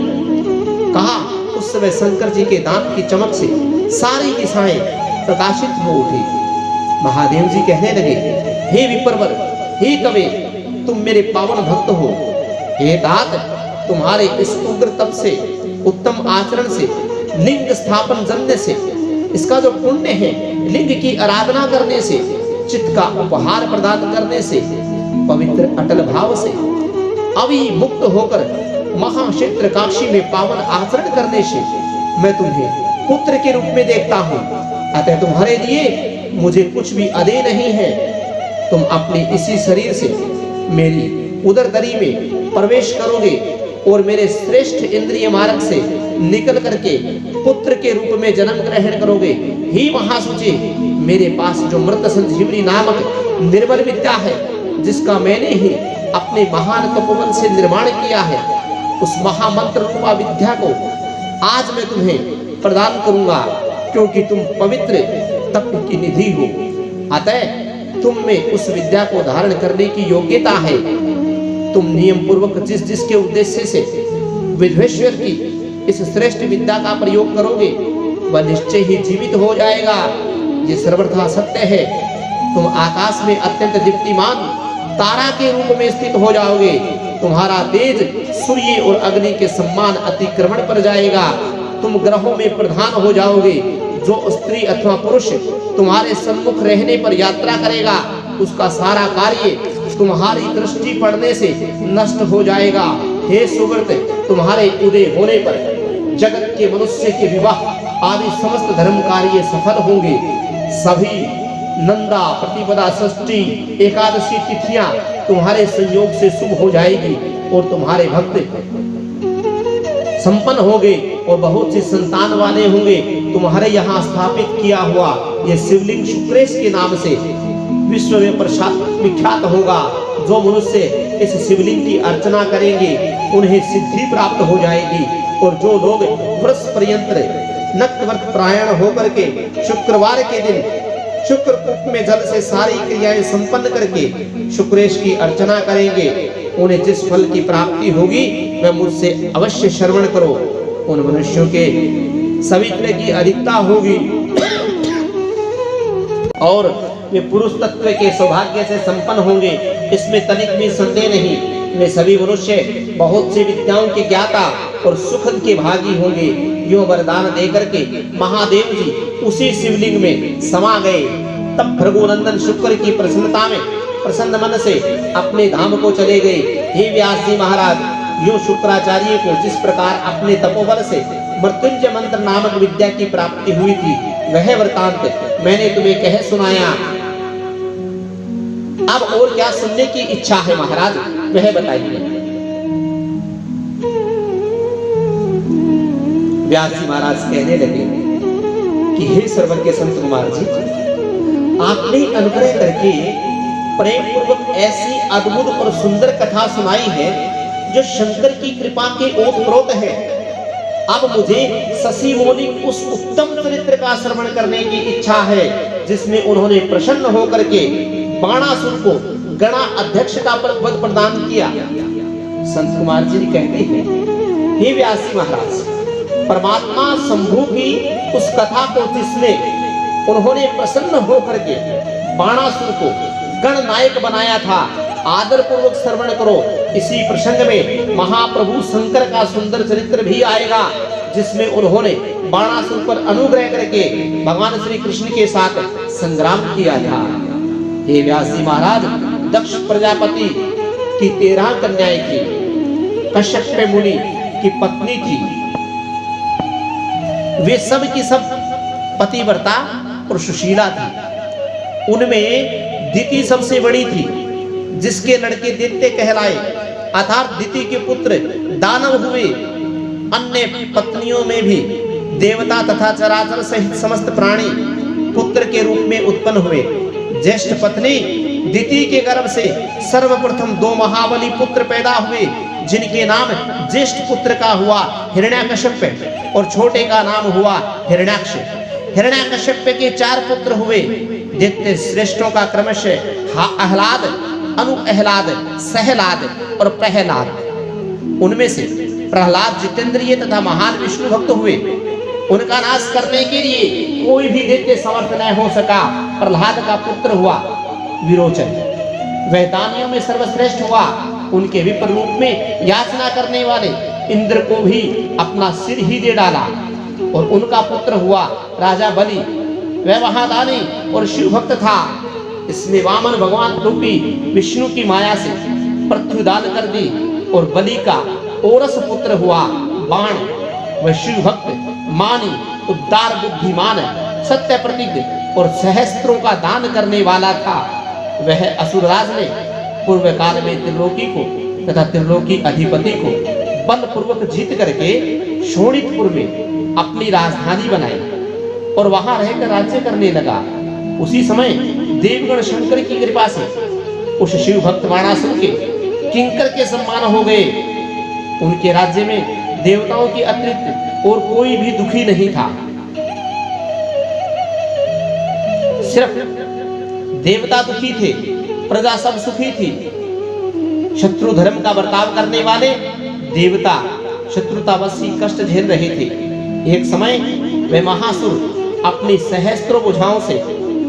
कहा। उस समय शंकर जी के दांत की चमक से सारी दिशाएं प्रकाशित हो उठी। महादेव जी कहने लगे, हे विप्रवर, हे कवे, तुम मेरे पावन भक्त हो। हे तात, तुम्हारे इस उग्र तप से, उत्तम आचरण से, लिंग स्थापन जन्य से, इसका जो पुण्य है, लिंग की आराधना करने से, चित्त का उपहार प्रदान करने से, पवित्र अटल भाव से, अभी मुक्त होकर महाक्षेत्रकाशी में पावन आचरण करने से मैं तुम्हें पुत्र के रूप में देखता हूँ। अतः तुम्हारे लिए मुझे कुछ भी अदे नहीं है। तुम अपने इसी शरीर से मेरी उदर दरी में प्रवेश करोगे और मेरे श्रेष्ठ इंद्रिय मार्ग से निकल करके पुत्र के रूप में जन्म ग्रहण करोगे। ही महासुचे, मेरे पास जो मृत संजीवनी नामक निर्बल विद्या है, जिसका मैंने ही अपने महान तपोवन से निर्माण किया है, उस महामंत्र रूपा विद्या को आज मैं तुम्हें प्रदान करूंगा, क्योंकि तुम पवित्र तप की निधि हो। अतः तुम में उस विद्या को धारण करने की योग्यता है। तुम नियम पूर्वक जिसके उद्देश्य से विश्वेश्वर की इस श्रेष्ठ विद्या का प्रयोग करोगे, वह निश्चय ही जीवित हो जाएगा। ये सर्वथा सत्य है। तुम आकाश में अत्यंत दीप्तिमान तारा के रूप में स्थित हो जाओगे। तुम्हारा तेज सूर्य और अग्नि के सम्मान अतिक्रमण पर जाएगा। तुम ग्रहों में प्रधान हो जाओगे। जो स्त्री अथवा पुरुष तुम्हारे सम्मुख रहने पर यात्रा करेगा, उसका सारा कार्य तुम्हारी दृष्टि पड़ने से नष्ट हो जाएगा। हे सुव्रत, तुम्हारे उदय होने पर जगत के मनुष्य के विवाह आदि समस्त धर्म कार्य सफल होंगे। सभी नंदा, प्रतिपदा, षष्ठी, एकादशी तिथियां तुम्हारे संयोग से शुभ हो जाएगी और तुम्हारे भक्त संपन्न होंगे और बहुत सी संतान वाले होंगे। तुम्हारे यहाँ स्थापित किया हुआ यह शिवलिंग शुक्रेश के नाम से विश्व में विख्यात होगा। जो मनुष्य इस शिवलिंग की अर्चना करेंगे, उन्हें सिद्धि प्राप्त हो जाएगी। और जो लोग वर्ष पर्यंत नक्तव्रत परायण होकर के शुक्रवार के दिन शुक्रकूप में जल से सारी क्रियाएं संपन्न करके शुक्रेश की अर्चना करेंगे, उन्हें जिस फल की प्राप्ति होगी वह मुझसे अवश्य श्रवण करो। उन मनुष्यों के सवित्र की अधिकता होगी और वे पुरुष तत्व के सौभाग्य से संपन्न होंगे, इसमें तनिक भी संदेह नहीं। वे सभी मनुष्य बहुत सी विद्याओं के ज्ञाता और सुखद के भागी होंगे। यो वरदान देकर के महादेव जी उसी शिवलिंग में समा गए। तब भृगुनंदन शुक्र की प्रसन्नता में प्रसन्न मन से अपने धाम को चले गए। हे व्यास जी महाराज, यो शुक्राचार्य को जिस प्रकार अपने तपोबल से मृत्युंजय मंत्र नामक विद्या की प्राप्ति हुई थी, वह वृतांत मैंने तुम्हें कह सुनाया। अब और क्या सुनने की इच्छा है महाराज, वह बताइए। व्यास जी महाराज कहने लगे कि हे सर्वज्ञ संत कुमार जी, आपने अनुग्रह करके प्रेम पूर्वक ऐसी अद्भुत और सुंदर कथा सुनाई है जो शंकर की कृपा के ओतप्रोत है। अब मुझे शशि मौलिक उस उत्तम चरित्र का श्रवण करने की इच्छा है जिसमें उन्होंने प्रसन्न होकर के बाणासुर को गणा अध्यक्ष का पद प्रदान किया। संत कुमार जी कहते हैं, हे व्यास जी महाराज, परमात्मा शंभु की उस कथा को जिसमें उन्होंने प्रसन्न होकर के बाणासुर को गण नायक बनाया था, आदर पूर्वक श्रवण करो। इसी प्रसंग में महाप्रभु शंकर का सुंदर चरित्र भी आएगा जिसमें उन्होंने बाणासुर पर अनुग्रह करके भगवान श्री कृष्ण के साथ संग्राम किया था। हे व्यास जी महाराज, दक्ष प्रजापति की 13 कन्याएं थी, कश्यप मुनि की पत्नी थी। वे सब की सब पतिव्रता और सुशीला थी। उनमें दिति सबसे बड़ी थी, जिसके लड़के दैत्य कहलाए, अर्थात दिति के पुत्र दानव हुए। अन्य पत्नियों में भी देवता तथा चराचर सहित समस्त प्राणी पुत्र के रूप में उत्पन्न हुए। ज्येष्ठ पत्नी दिति के गर्भ से सर्वप्रथम 2 महाबली पुत्र पैदा हुए, जिनके नाम ज्येष्ठ पुत्र का हुआ हिरण्याकश्यप और छोटे का नाम हुआ हिरण्याक्ष। हिरण्याकश्यप के 4 पुत्र हुए। दैत्य श्रेष्ठों का क्रमशः आह्लाद, अनुअहलाद, सहलाद और प्रहलाद। उनमें से प्रहलाद जितेंद्रिय तथा महान विष्णु भक्त हुए। उनका नाश करने के लिए कोई भी दैत्य समर्थ न हो सका। प्रहलाद का पुत्र हुआ विरोचन। वह दानियों में सर्वश्रेष्ठ हुआ। उनके विपर रूप में याचना करने वाले इंद्र को भी अपना सिर ही दे डाला। और उनका पुत्र हुआ राजा बलि। वह महादानी और शिव भक्त था। इसने वामन भगवान रूपी विष्णु की माया से पृथ्वी दान कर दी। और बलि का ओरस पुत्र हुआ बाण। वह शिव भक्त, मानी, उदार, बुद्धिमान, सत्य प्रतिज्ञ और सहस्त्रों का दान करने वाला था। वह असुरराज ने पूर्व काल में त्रिलोकी को तथा त्रिलोकी अधिपति को बलपूर्वक जीत करके शोणितपुर में अपनी राजधानी बनाई और वहां रहकर राज्य करने लगा। उसी समय देवगण शंकर की कृपा से उस शिव भक्त बाणासुर के किंकर के सम्मान हो गए। उनके राज्य में देवताओं की अतिरिक्त और कोई भी दुखी नहीं था। सिर्फ देवता दुखी थे, प्रजा सब सुखी थी। शत्रु धर्म का बर्ताव करने वाले देवता शत्रुतावशी कष्ट झेल रहे थे। एक समय वह महासुर अपनी सहस्त्रों भुजाओं से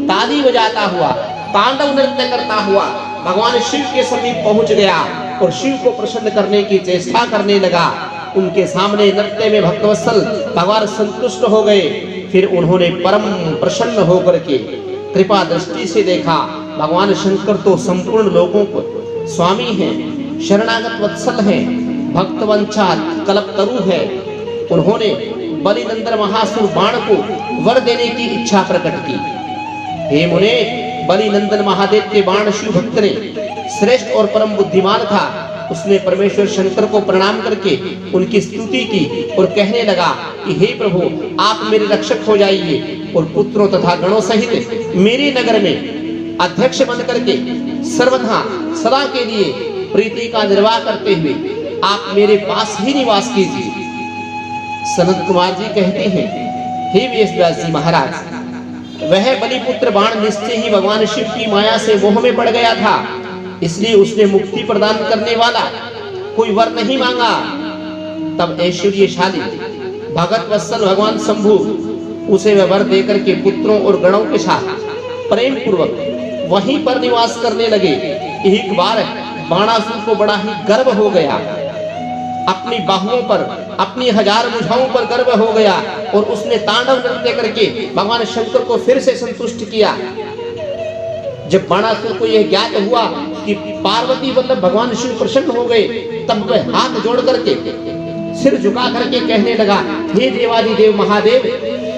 ताली बजाता हुआ, तांडव नृत्य करता हुआ भगवान शिव के समीप पहुंच गया और शिव को प्रसन्न करने की चेष्टा करने लगा। उनके सामने नृत्य में भक्तवत्सल भगवान संतुष्ट हो गए। फिर उन्होंने परम प्रसन्न होकर के कृपा दृष्टि से देखा। भगवान शंकर तो संपूर्ण लोगों को स्वामी हैं, शरणागत वत्सल हैं, भक्तवंचा कल्पतरु है। उन्होंने बलिनंदन महासुर बाण को वर देने की इच्छा प्रकट की। हे मुने, बलिनंदन महादेव के बाण शिव भक्त ने श्रेष्ठ और परम बुद्धिमान था। उसने परमेश्वर शंकर को प्रणाम करके उनकी स्तुति की और कहने लगा कि हे प्रभु, आप मेरे रक्षक हो जाइए और पुत्रों तथा गणों सहित मेरे नगर में अध्यक्ष बन करके सर्वथा सदा के लिए प्रीति का निर्वाह करते हुए आप मेरे पास ही निवास कीजिए। सनत कुमार जी कहते हैं, हे वेदव्यास जी महाराज, वह बलिपुत्र बाण निश्चय ही भगवान शिव की माया से मोह में पड़ गया था। इसलिए उसने मुक्ति प्रदान करने वाला कोई वर नहीं मांगा। तब ऐश्वर्यशाली भगत वत्सल भगवान शंभु उसे वह वर देकर के पुत्रों और गणों के साथ प्रेम पूर्वक वहीं पर निवास करने लगे। एक बार बाणासुर को बड़ा ही गर्व हो गया। अपनी बाहुओं पर, अपनी 1000 भुजाओं पर गर्व हो गया और उसने तांडव नृत्य करके भगवान शंकर को फिर से संतुष्ट किया। जब बाणासुर को यह ज्ञात हुआ कि पार्वती वल्लभ भगवान शिव प्रसन्न हो गए, तब वह हाथ जोड़ करके सिर झुका करके कहने लगा, हे देवादिदेव महादेव,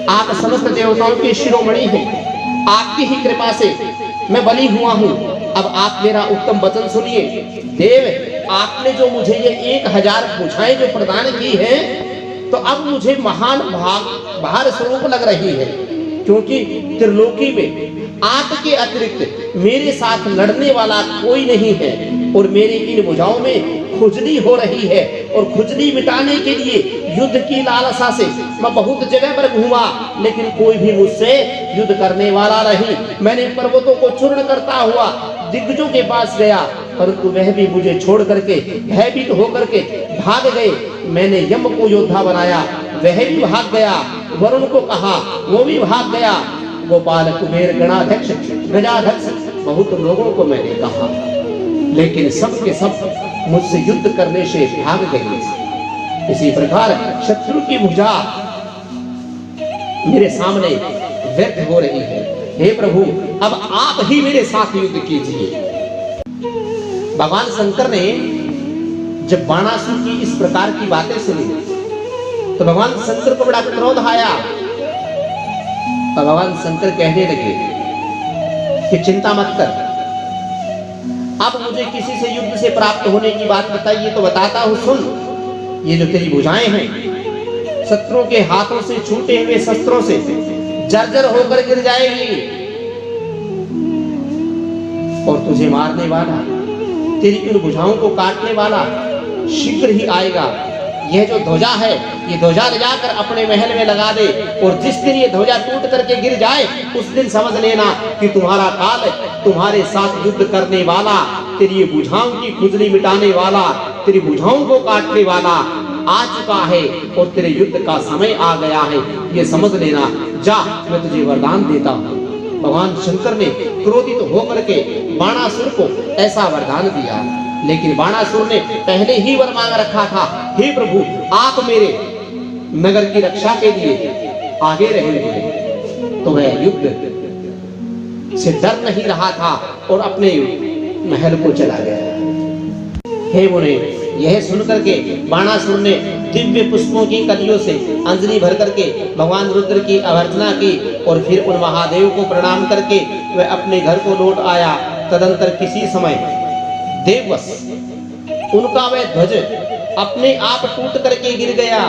आप समस्त देवताओं के शिरोमणि हैं। आपकी ही कृपा से मैं बलि हुआ हूँ। अब आप मेरा उत्तम वचन सुनिए। देव, आपने जो मुझे ये 1000 भुजाएं जो प्रदान की हैं, तो अब मुझे महान भार स्वरूप लग रही है, क्योंकि त्रिलोकी में आपके अतिरिक्त मेरे साथ लड़ने वाला कोई नहीं है और मेरी इन भुजाओं में खुजली हो रही है। और खुजली मिटाने के लिए युद्ध की लालसा से मैं बहुत जगह पर घूमा, लेकिन कोई भी मुझसे युद्ध करने वाला नहीं। मैंने पर्वतों को चूर्ण करता हुआ दिग्गजों के पास गया, परंतु वह भी मुझे छोड़ करके भयभीत होकर के भाग गए। मैंने यम को योद्धा बनाया, वह भी भाग गया। वरुण को कहा, वो भी भाग गया। गोपाल, कुबेर, गणाध्यक्ष, गजाध्यक्ष, बहुत लोगों को मैंने कहा, लेकिन सब के सब मुझसे युद्ध करने से भाग गए। इसी प्रकार शत्रु की भुजा मेरे सामने व्यक्त हो रही है। हे प्रभु, अब आप ही मेरे साथ युद्ध कीजिए। भगवान शंकर ने जब बाणासुर की इस प्रकार की बातें सुनी, तो भगवान शंकर को बड़ा क्रोध आया। भगवान शंकर कहने लगे कि चिंता मत कर, अब मुझे किसी से युद्ध से प्राप्त होने की बात बताइए तो बताता हूं, सुन। ये जो तेरी भुजाएं हैं, शत्रुओं के हाथों से छूटे हुए शस्त्रों से जर्जर होकर गिर जाएगी और तुझे मारने वाला, तेरी इन भुजाओं को काटने वाला शीघ्र ही आएगा। यह जो ध्वजा है, ये ध्वजा ले जाकर अपने महल में लगा दे, और जिस दिन ये ध्वजा टूट करके गिर जाए, उस दिन समझ लेना कि तुम्हारा काल तुम्हारे साथ युद्ध करने वाला, तेरी भुजाओं की खुजली मिटाने वाला, तेरी भुजाओं को काटने वाला आ चुका है और तेरे युद्ध का समय आ गया है। ये समझ लेना। जा, मैं तुझे वरदान देता हूँ। भगवान शंकर ने क्रोधित होकर के बाणासुर को ऐसा वरदान दिया, लेकिन बाणासुर ने पहले ही वर मांग रखा था, हे प्रभु आप मेरे नगर की रक्षा के लिए आगे रहेंगे। तो वह युद्ध से डर नहीं रहा था और अपने महल को चला गया। हे मुने, यह सुनकर के बाणासुर ने दिव्य पुष्पों की कलियों से अंजलि भर करके भगवान रुद्र की अभ्यर्थना की और फिर उन महादेव को प्रणाम करके वह अपने घर को लौट आया। तदंतर किसी समय देववश उनका वह ध्वज अपने आप टूट करके गिर गया।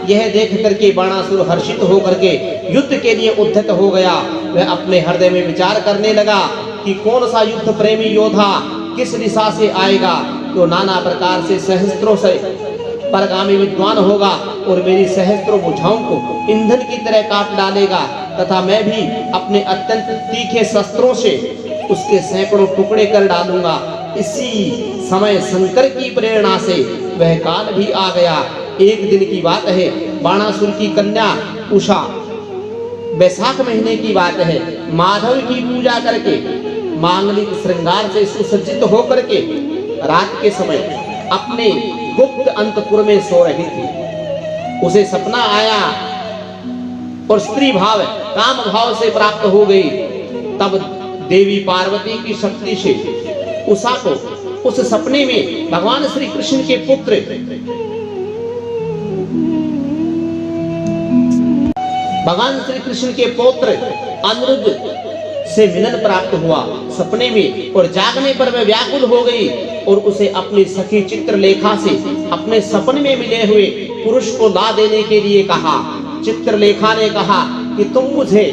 यह देख करके बाणासुर हर्षित होकर के युद्ध के लिए उद्धत हो गया। वह अपने हृदय में विचार करने लगा कि कौन सा युद्ध प्रेमी योद्धा किस दिशा से आएगा, तो नाना प्रकार से सहस्त्रों से परगामी विद्वान होगा और मेरी सहस्त्रों भुजाओं को ईंधन की तरह काट डालेगा, तथा मैं भी अपने अत्यंत तीखे शस्त्रों से उसके सैकड़ों टुकड़े कर डालूंगा। इसी समय शंकर की प्रेरणा से वह काल भी आ गया। एक दिन की बात है, बाणासुर की कन्या उषा, वैशाख महीने की बात है, माधव की पूजा करके मांगलिक श्रृंगार से सुसज्जित होकर के रात के समय अपने गुप्त अंतपुर में सो रही थी। उसे सपना आया और स्त्री भाव काम भाव से प्राप्त हो गई। तब देवी पार्वती की शक्ति से उषा को उस सपने में भगवान श्री कृष्ण के पुत्र भगवान श्री कृष्ण के पौत्र अनिरुद्ध से मिलन प्राप्त हुआ सपने में, और जागने पर वह व्याकुल हो गई और उसे अपनी सखी चित्रलेखा से अपने सपने में मिले हुए पुरुष को ला देने के लिए कहा। चित्रलेखा ने कहा कि तुम मुझे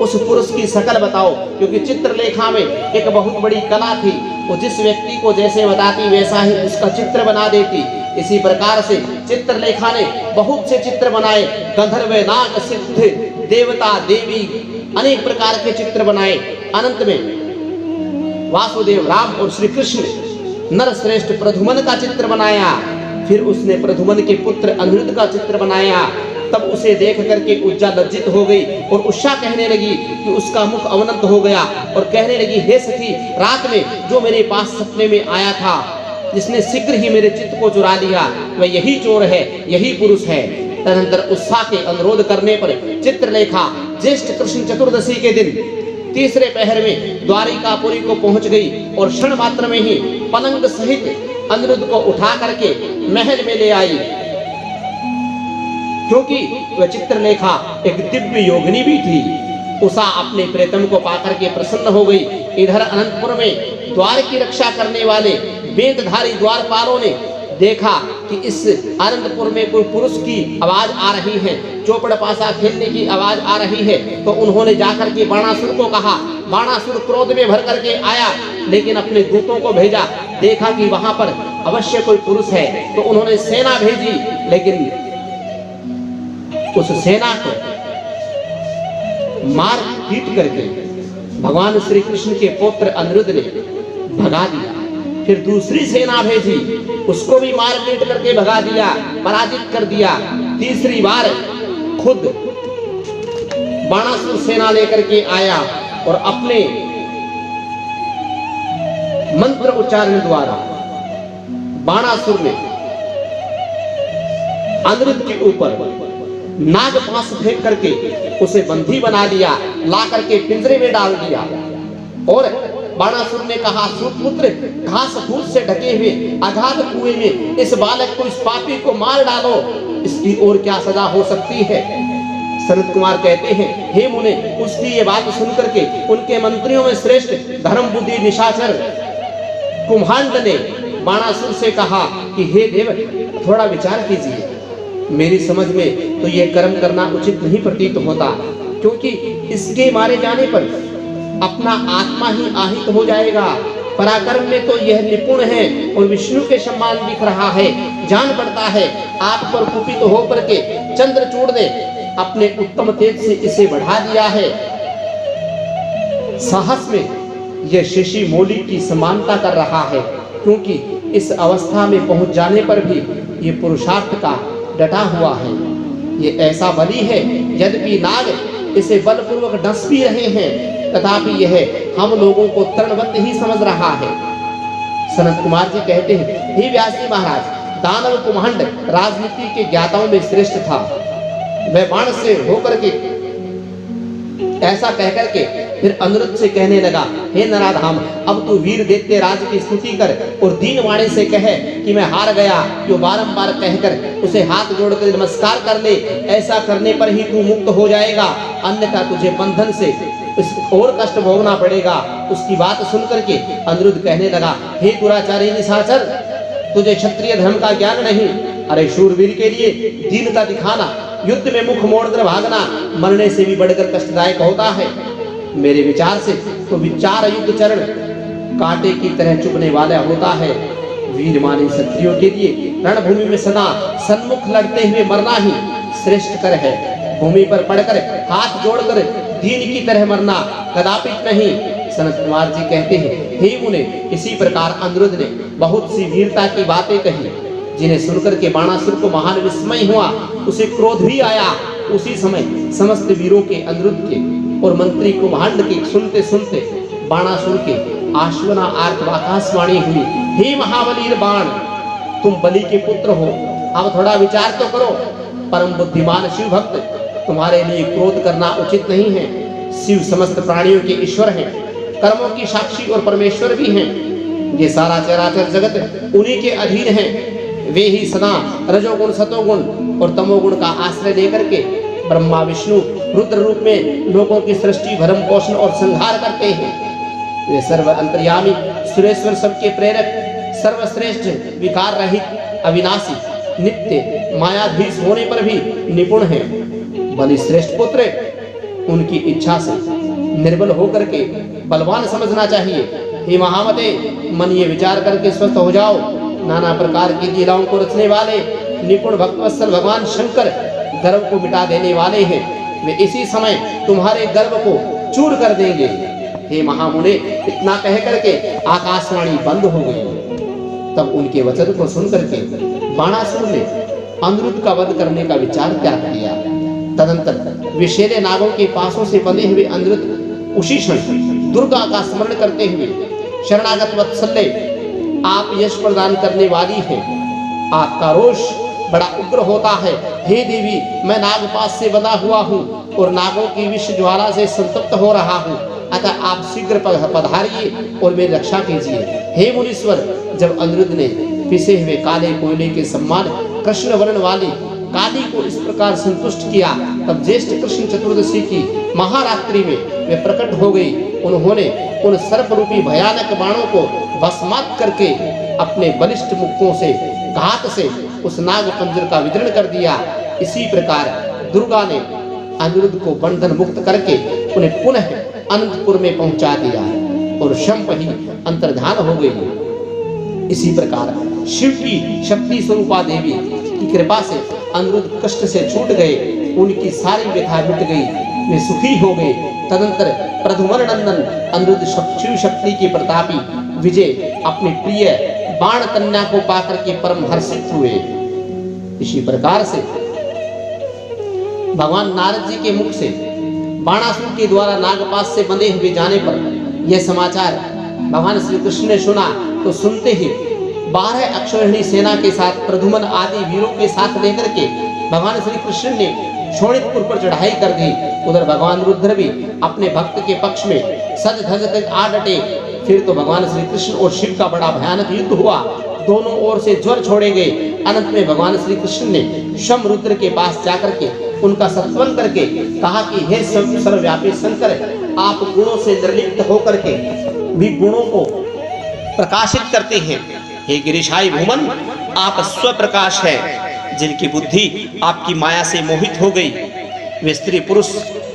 उस पुरुष की शकल बताओ, क्योंकि चित्रलेखा में एक बहुत बड़ी कला थी। वो जिस व्यक्ति को जैसे बताती वैसा ही उसका चित्र बना देती। इसी प्रकार से चित्रलेखा ने बहुत से चित्र बनाए, गंधर्व, नाग, सिद्ध, देवता, देवी, अनेक प्रकार के चित्र बनाए। अनंत में वासुदेव, राम और श्री कृष्ण, नर श्रेष्ठ प्रद्युम्न का चित्र बनाया। फिर उसने प्रद्युम्न के पुत्र अनिरुद्ध का चित्र बनाया। तब उसे देख करके उज्जा लज्जित हो गई और उषा कहने लगी कि उसका मुख अवनत हो गया और कहने लगी, हे सखी, रात में जो मेरे पास सपने में आया था, जिसने शीघ्र ही मेरे चित्त को चुरा लिया, वह यही चोर है, यही पुरुष है। तदनंतर उषा के अनुरोध करने पर चित्रलेखा ज्येष्ठ कृष्ण चतुर्दशी के दिन तीसरे पहर में द्वारिकापुरी को पहुंच गई और क्षण मात्र में ही पलंग सहित अनिरुद्ध को उठा करके महल में ले आई। क्योंकि वह चित्रलेखा एक दिव्य योगिनी भी थी। उषा अपने प्रेतम को पाकर के प्रसन्न हो गई। इधर अनंतपुर में द्वार की रक्षा करने वाले वेदधारी द्वारपालों ने देखा कि इस आनंदपुर में कोई पुरुष की आवाज आ रही है, चौपड़ पासा खेलने की आवाज आ रही है। तो उन्होंने जाकर के बाणासुर को कहा। बाणासुर क्रोध में भर करके आया, लेकिन अपने दूतों को भेजा। देखा कि वहां पर अवश्य कोई पुरुष है, तो उन्होंने सेना भेजी, लेकिन उस सेना को मार पीट करके भगवान श्री कृष्ण के पुत्र अनिरुद्ध ने भगा दिया। फिर दूसरी सेना भेजी, उसको भी मार पीट करके भगा दिया, पराजित कर दिया। तीसरी बार खुद बाणासुर सेना लेकर के आया और अपने मंत्र उच्चारण द्वारा बाणासुर ने अनिरुद्ध के ऊपर नाग पास फेंक करके उसे बंदी बना लिया, ला करके पिंजरे में डाल दिया। और बाणासुर ने कहा, सुपुत्र, घास फूस से ढके हुए अगाध कुएं में इस बालक को, इस पापी को मार डालो, इसकी और क्या सजा हो सकती है। सनत कुमार कहते हैं, हे मुने, उसकी ये बात सुनकर के उनके मंत्रियों में श्रेष्ठ धर्म बुद्धि निशाचर कुम्हांड ने बाणासुर से कहा कि हे देव, थोड़ा विचार कीजिए। मेरी समझ में तो यह कर्म करना उचित नहीं प्रतीत होता, क्योंकि इसके मारे जाने पर अपना आत्मा ही आहित हो जाएगा। पराक्रम में तो यह निपुण है और विष्णु के सम्मान दिख रहा है। जान पड़ता है आप पर कुपित होकर के चंद्रचूड़ ने अपने उत्तम तेज से इसे बढ़ा दिया है। साहस में यह शेषी मौली की समानता कर रहा है, क्योंकि इस अवस्था में पहुंच जाने पर भी ये पुरुषार्थ का डटा हुआ है। ये ऐसा बलि है, यद्यपि नाग इसे बलपूर्वक डस भी रहे हैं, तथापि यह हम लोगों को तृणवत ही समझ रहा है। सनत कुमार जी कहते हैं, हे व्यास जी महाराज, दानव कुमंड राजनीति के ज्ञाताओं में श्रेष्ठ था। वह बाण से होकर के ऐसा कहकर के फिर अनिरुद्ध से कहने लगा, हे नराधाम, अब तू वीर दैत्य राज की स्तुति कर और दीन वाणी से कहे कि मैं हार गया, जो बारंबार कहकर उसे हाथ जोड़कर नमस्कार कर ले। ऐसा करने पर ही तू मुक्त हो जाएगा, अन्यथा तुझे बंधन से और कष्ट भोगना पड़ेगा। उसकी बात सुनकर के अनिरुद्ध कहने लगा, हे दुराचारी निशाचर, तुझे क्षत्रिय धर्म का ज्ञान नहीं। अरे शूरवीर के लिए दीनता दिखाना, युद्ध में मुख मोड़कर भागना मरने से भी बढ़कर कष्टदायक होता है। मेरे विचार से तो विचार युद्ध चरण कांटे की तरह चुभने वाला होता है। वीर माने क्षत्रियों के लिए रणभूमि में सदा सन्मुख लड़ते हुए मरना ही श्रेष्ठ कर है। भूमि पर पड़कर हाथ जोड़कर दीन की तरह मरना कदापि नहीं। सनत कुमार जी कहते हैं, हे मुने, इसी प्रकार अनिरुद्ध ने बहुत सी वीरता की बातें कही, जिन्हें सुनकर के बाणासुर को महान विस्मय हुआ, उसे क्रोध भी आया। उसी समय समस्त वीरों के, अनिरुद्ध के और मंत्री कुम्हांड के सुनते सुनते बाणासुर के आश्वना आर्त आकाशवाणी हुई, हे महाबली बाण, तुम बलि के पुत्र हो, अब थोड़ा विचार तो करो। परम बुद्धिमान शिव भक्त, तुम्हारे लिए क्रोध करना उचित नहीं है। शिव समस्त प्राणियों के ईश्वर हैं, कर्मों की साक्षी और परमेश्वर भी हैं। ये सारा चराचर जगत उन्हीं के अधीन है। वे ही सदा रजोगुण, सतोगुण और तमोगुण का आश्रय लेकर के ब्रह्मा विष्णु रुद्र रूप में लोगों की सृष्टि, भरण पोषण और संहार करते हैं। वे सर्व अंतर्यामी, सुरेश्वर, सबके प्रेरक, सर्वश्रेष्ठ, विकार रहित, अविनाशी, नित्य, मायाधीश होने पर भी निपुण हैं। बलि श्रेष्ठ पुत्र, उनकी इच्छा से निर्बल होकर के बलवान समझना चाहिए। हे महामते, मन ये विचार करके स्वस्थ हो जाओ। नाना प्रकार की लीलाओं को रचने वाले निपुण भक्तवत्सल भगवान शंकर गर्व को मिटा देने वाले हैं। वे इसी समय तुम्हारे गर्व को चूर कर देंगे। हे महामुने, इतना कह करके आकाशवाणी बंद हो गई। तब उनके वचन को सुन करके बाणासुर ने अनिरुद्ध का वध करने का विचार त्याग दिया। तदंतर विषैले नागों के पासों से बंधे हुए अनिरुद्ध उसी क्षण दुर्गा का स्मरण करते हुए, शरणागत वत्सल्य, आप यश प्रदान करने वाली हैं, आपका रोष बड़ा उग्र होता है। हे देवी, मैं नागपाश से बंधा हुआ हूँ और नागों की विष ज्वाला से संतप्त हो रहा हूँ, अतः आप शीघ्र पधारिए और मेरी रक्षा कीजिए। हे मुनीश्वर, जब अनिरुद्ध ने पिसे हुए काले कोयले के समान कृष्ण वर्ण वाली काली को इस प्रकार संतुष्ट किया, तब ज्येष्ठ कृष्ण चतुर्दशी की महारात्रि में वे प्रकट हो गई। उन्होंने उन सर्प रूपी भयानक बाणों को भस्मात करके अपने बलिष्ठ मुक्कों से, घात से उस नाग पंजर का वितरण कर दिया। इसी प्रकार दुर्गा ने अनिरुद्ध को बंधन मुक्त करके उन्हें पुनः अनंतपुर में पहुंचा दिया और शंप ही अंतर्धान हो गई। इसी प्रकार शिव की शक्ति स्वरूपा देवी की कृपा से अनिरुद्ध कष्ट से छूट गए, उनकी सारी व्यथा मिट गई, वे सुखी हो गए। तदंतर प्रद्युम्न नंदन अनिरुद्ध शिव शक्ति की प्रतापी विजय अपनी प्रिय बाण कन्या को पाकर के परम हर्षित हुए। इसी प्रकार से भगवान नारद जी के मुख से बाणासुर के द्वारा नागपाश से बंधे हुए जाने पर यह समाचार भगवान श्री कृष्ण ने सुना, तो सुनते ही 12 अक्षौहिणी सेना के साथ प्रद्युम्न आदि वीरों के साथ लेकर के भगवान श्री कृष्ण ने शोणितपुर पर चढ़ाई कर दी। उधर भगवान रुद्र भी अपने भक्त के पक्ष में सज धज कर आ डटे। फिर तो भगवान श्री कृष्ण और शिव का बड़ा भयानक युद्ध हुआ, दोनों ओर से ज्वर छोड़े गए। अंत में भगवान श्री कृष्ण ने शम रुद्र के पास जाकर के उनका सत्वन करके कहा कि हे सर्वव्यापी शंकर, आप गुणों से निर्लिप्त होकर के भी गुणों को प्रकाशित करते हैं। हे गिरिशाई भूमन, आप स्वप्रकाश है। जिनकी बुद्धि आपकी माया से मोहित हो गई, वे स्त्री पुरुष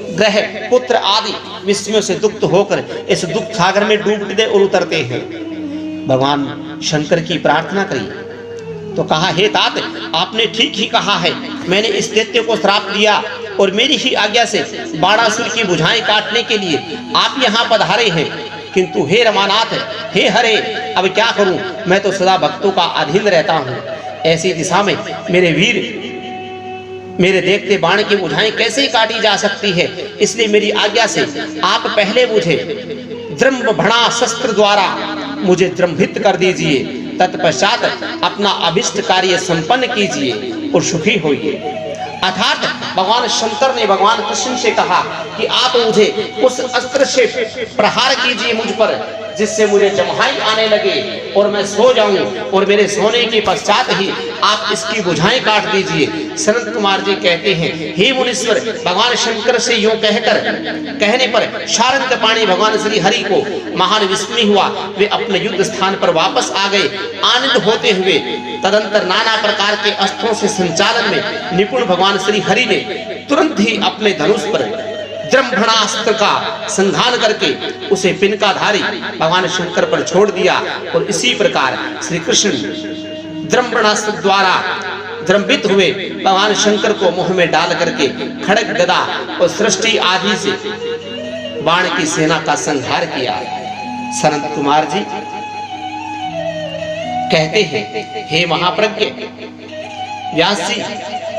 ग्रह पुत्र आदि विस्मयों से दुख होकर इस दुख सागर में डूबते और उतरते हैं। भगवान शंकर की प्रार्थना करी तो कहा, हे तात, आपने ठीक ही कहा है। मैंने इस दैत्य को श्राप दिया और मेरी ही आज्ञा से बाणासुर की भुजाएं काटने के लिए आप यहाँ पधारे हैं, किंतु हे रमानाथ, हे हरे, अब क्या करूं? मैं तो सदा भक्तों का अधीन रहता हूं। ऐसी दिशा में मेरे वीर मेरे देखते बाण की बुझाएं कैसे काटी जा सकती है, इसलिए मेरी आज्ञा से आप पहले मुझे द्रंभणा शस्त्र द्वारा मुझे द्रंभित कर दीजिए, तत्पश्चात अपना अभिष्ट कार्य संपन्न कीजिए और सुखी होइए। अर्थात भगवान शंकर ने भगवान कृष्ण से कहा कि आप मुझे उस अस्त्र से प्रहार कीजिए मुझ पर, जिससे मुझे जम्हाई आने लगे और मैं सो जाऊं, और मेरे सोने के पश्चात ही आप इसकी बुझाएं काट दीजिए। सनत कुमार जी कहते हैं, हे मुनीश्वर, भगवान शंकर से यूं कहने पर शारंग पाणी भगवान श्री हरि को महान विस्मय हुआ। वे अपने युद्ध स्थान पर वापस आ गए आनंद होते हुए। तदंतर नाना प्रकार के अस्त्रों से संचालन में निपुण भगवान श्री हरि ने तुरंत ही अपने धनुष पर द्रंभणास्त्र का संधान करके उसे पिनकाधारी भगवान शंकर पर छोड़ दिया, और इसी प्रकार श्री कृष्ण द्रंभणास्त्र द्वारा द्रंभित हुए भगवान शंकर को मुंह में डाल करके खड़ग गदा और सृष्टि आदि से बाण की सेना का संहार किया। सनत कुमार जी कहते हैं, हे महाप्रज्ञ व्यास जी,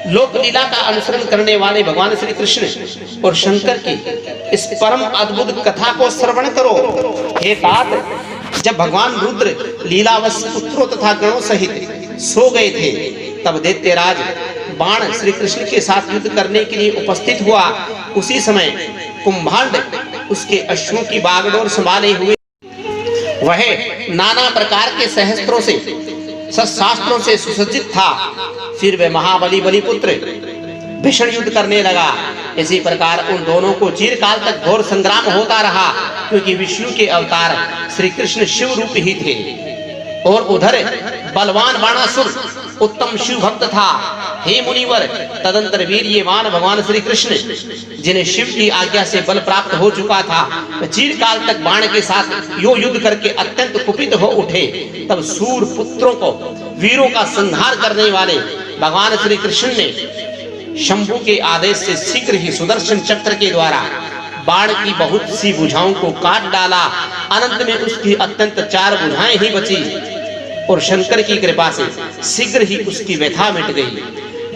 लोक लीला का अनुसरण करने वाले भगवान श्री कृष्ण और शंकर की इस परम अद्भुत कथा को श्रवण करो। हे तात, जब भगवान रुद्र लीलावश पुत्रों तथा गणों सहित सो गए थे, तब दैत्यराज बाण श्री कृष्ण के साथ युद्ध करने के लिए उपस्थित हुआ। उसी समय कुंभांड उसके अश्वों की बागडोर संभाले हुए वह नाना प्रकार के सहस्त्रों से शस्त्रास्त्रों से सुसज्जित था। फिर वह महाबली बलिपुत्र भीषण युद्ध करने लगा। इसी प्रकार उन दोनों को चिरकाल तक घोर संग्राम होता रहा, क्योंकि विष्णु के अवतार श्री कृष्ण शिव रूप ही थे, और उधर बलवान बाणासुर उत्तम शिव भक्त था। हे मुनिवर, तदंतर वीर्यवान भगवान श्री कृष्ण, जिन्हें शिव की आज्ञा से बल प्राप्त हो चुका था, चिरकाल तक बाण के साथ यो युद्ध करके अत्यंत कुपित हो उठे। तब सूर पुत्रों को वीरों का संहार करने वाले भगवान श्री कृष्ण ने शंभु के आदेश से शीघ्र ही सुदर्शन चक्र के द्वारा बाण की बहुत सी भुजाओं को काट डाला। अनंत में उसकी अत्यंत 4 भुजाएं ही बची, और शंकर की कृपा से शीघ्र ही उसकी व्यथा मिट गई।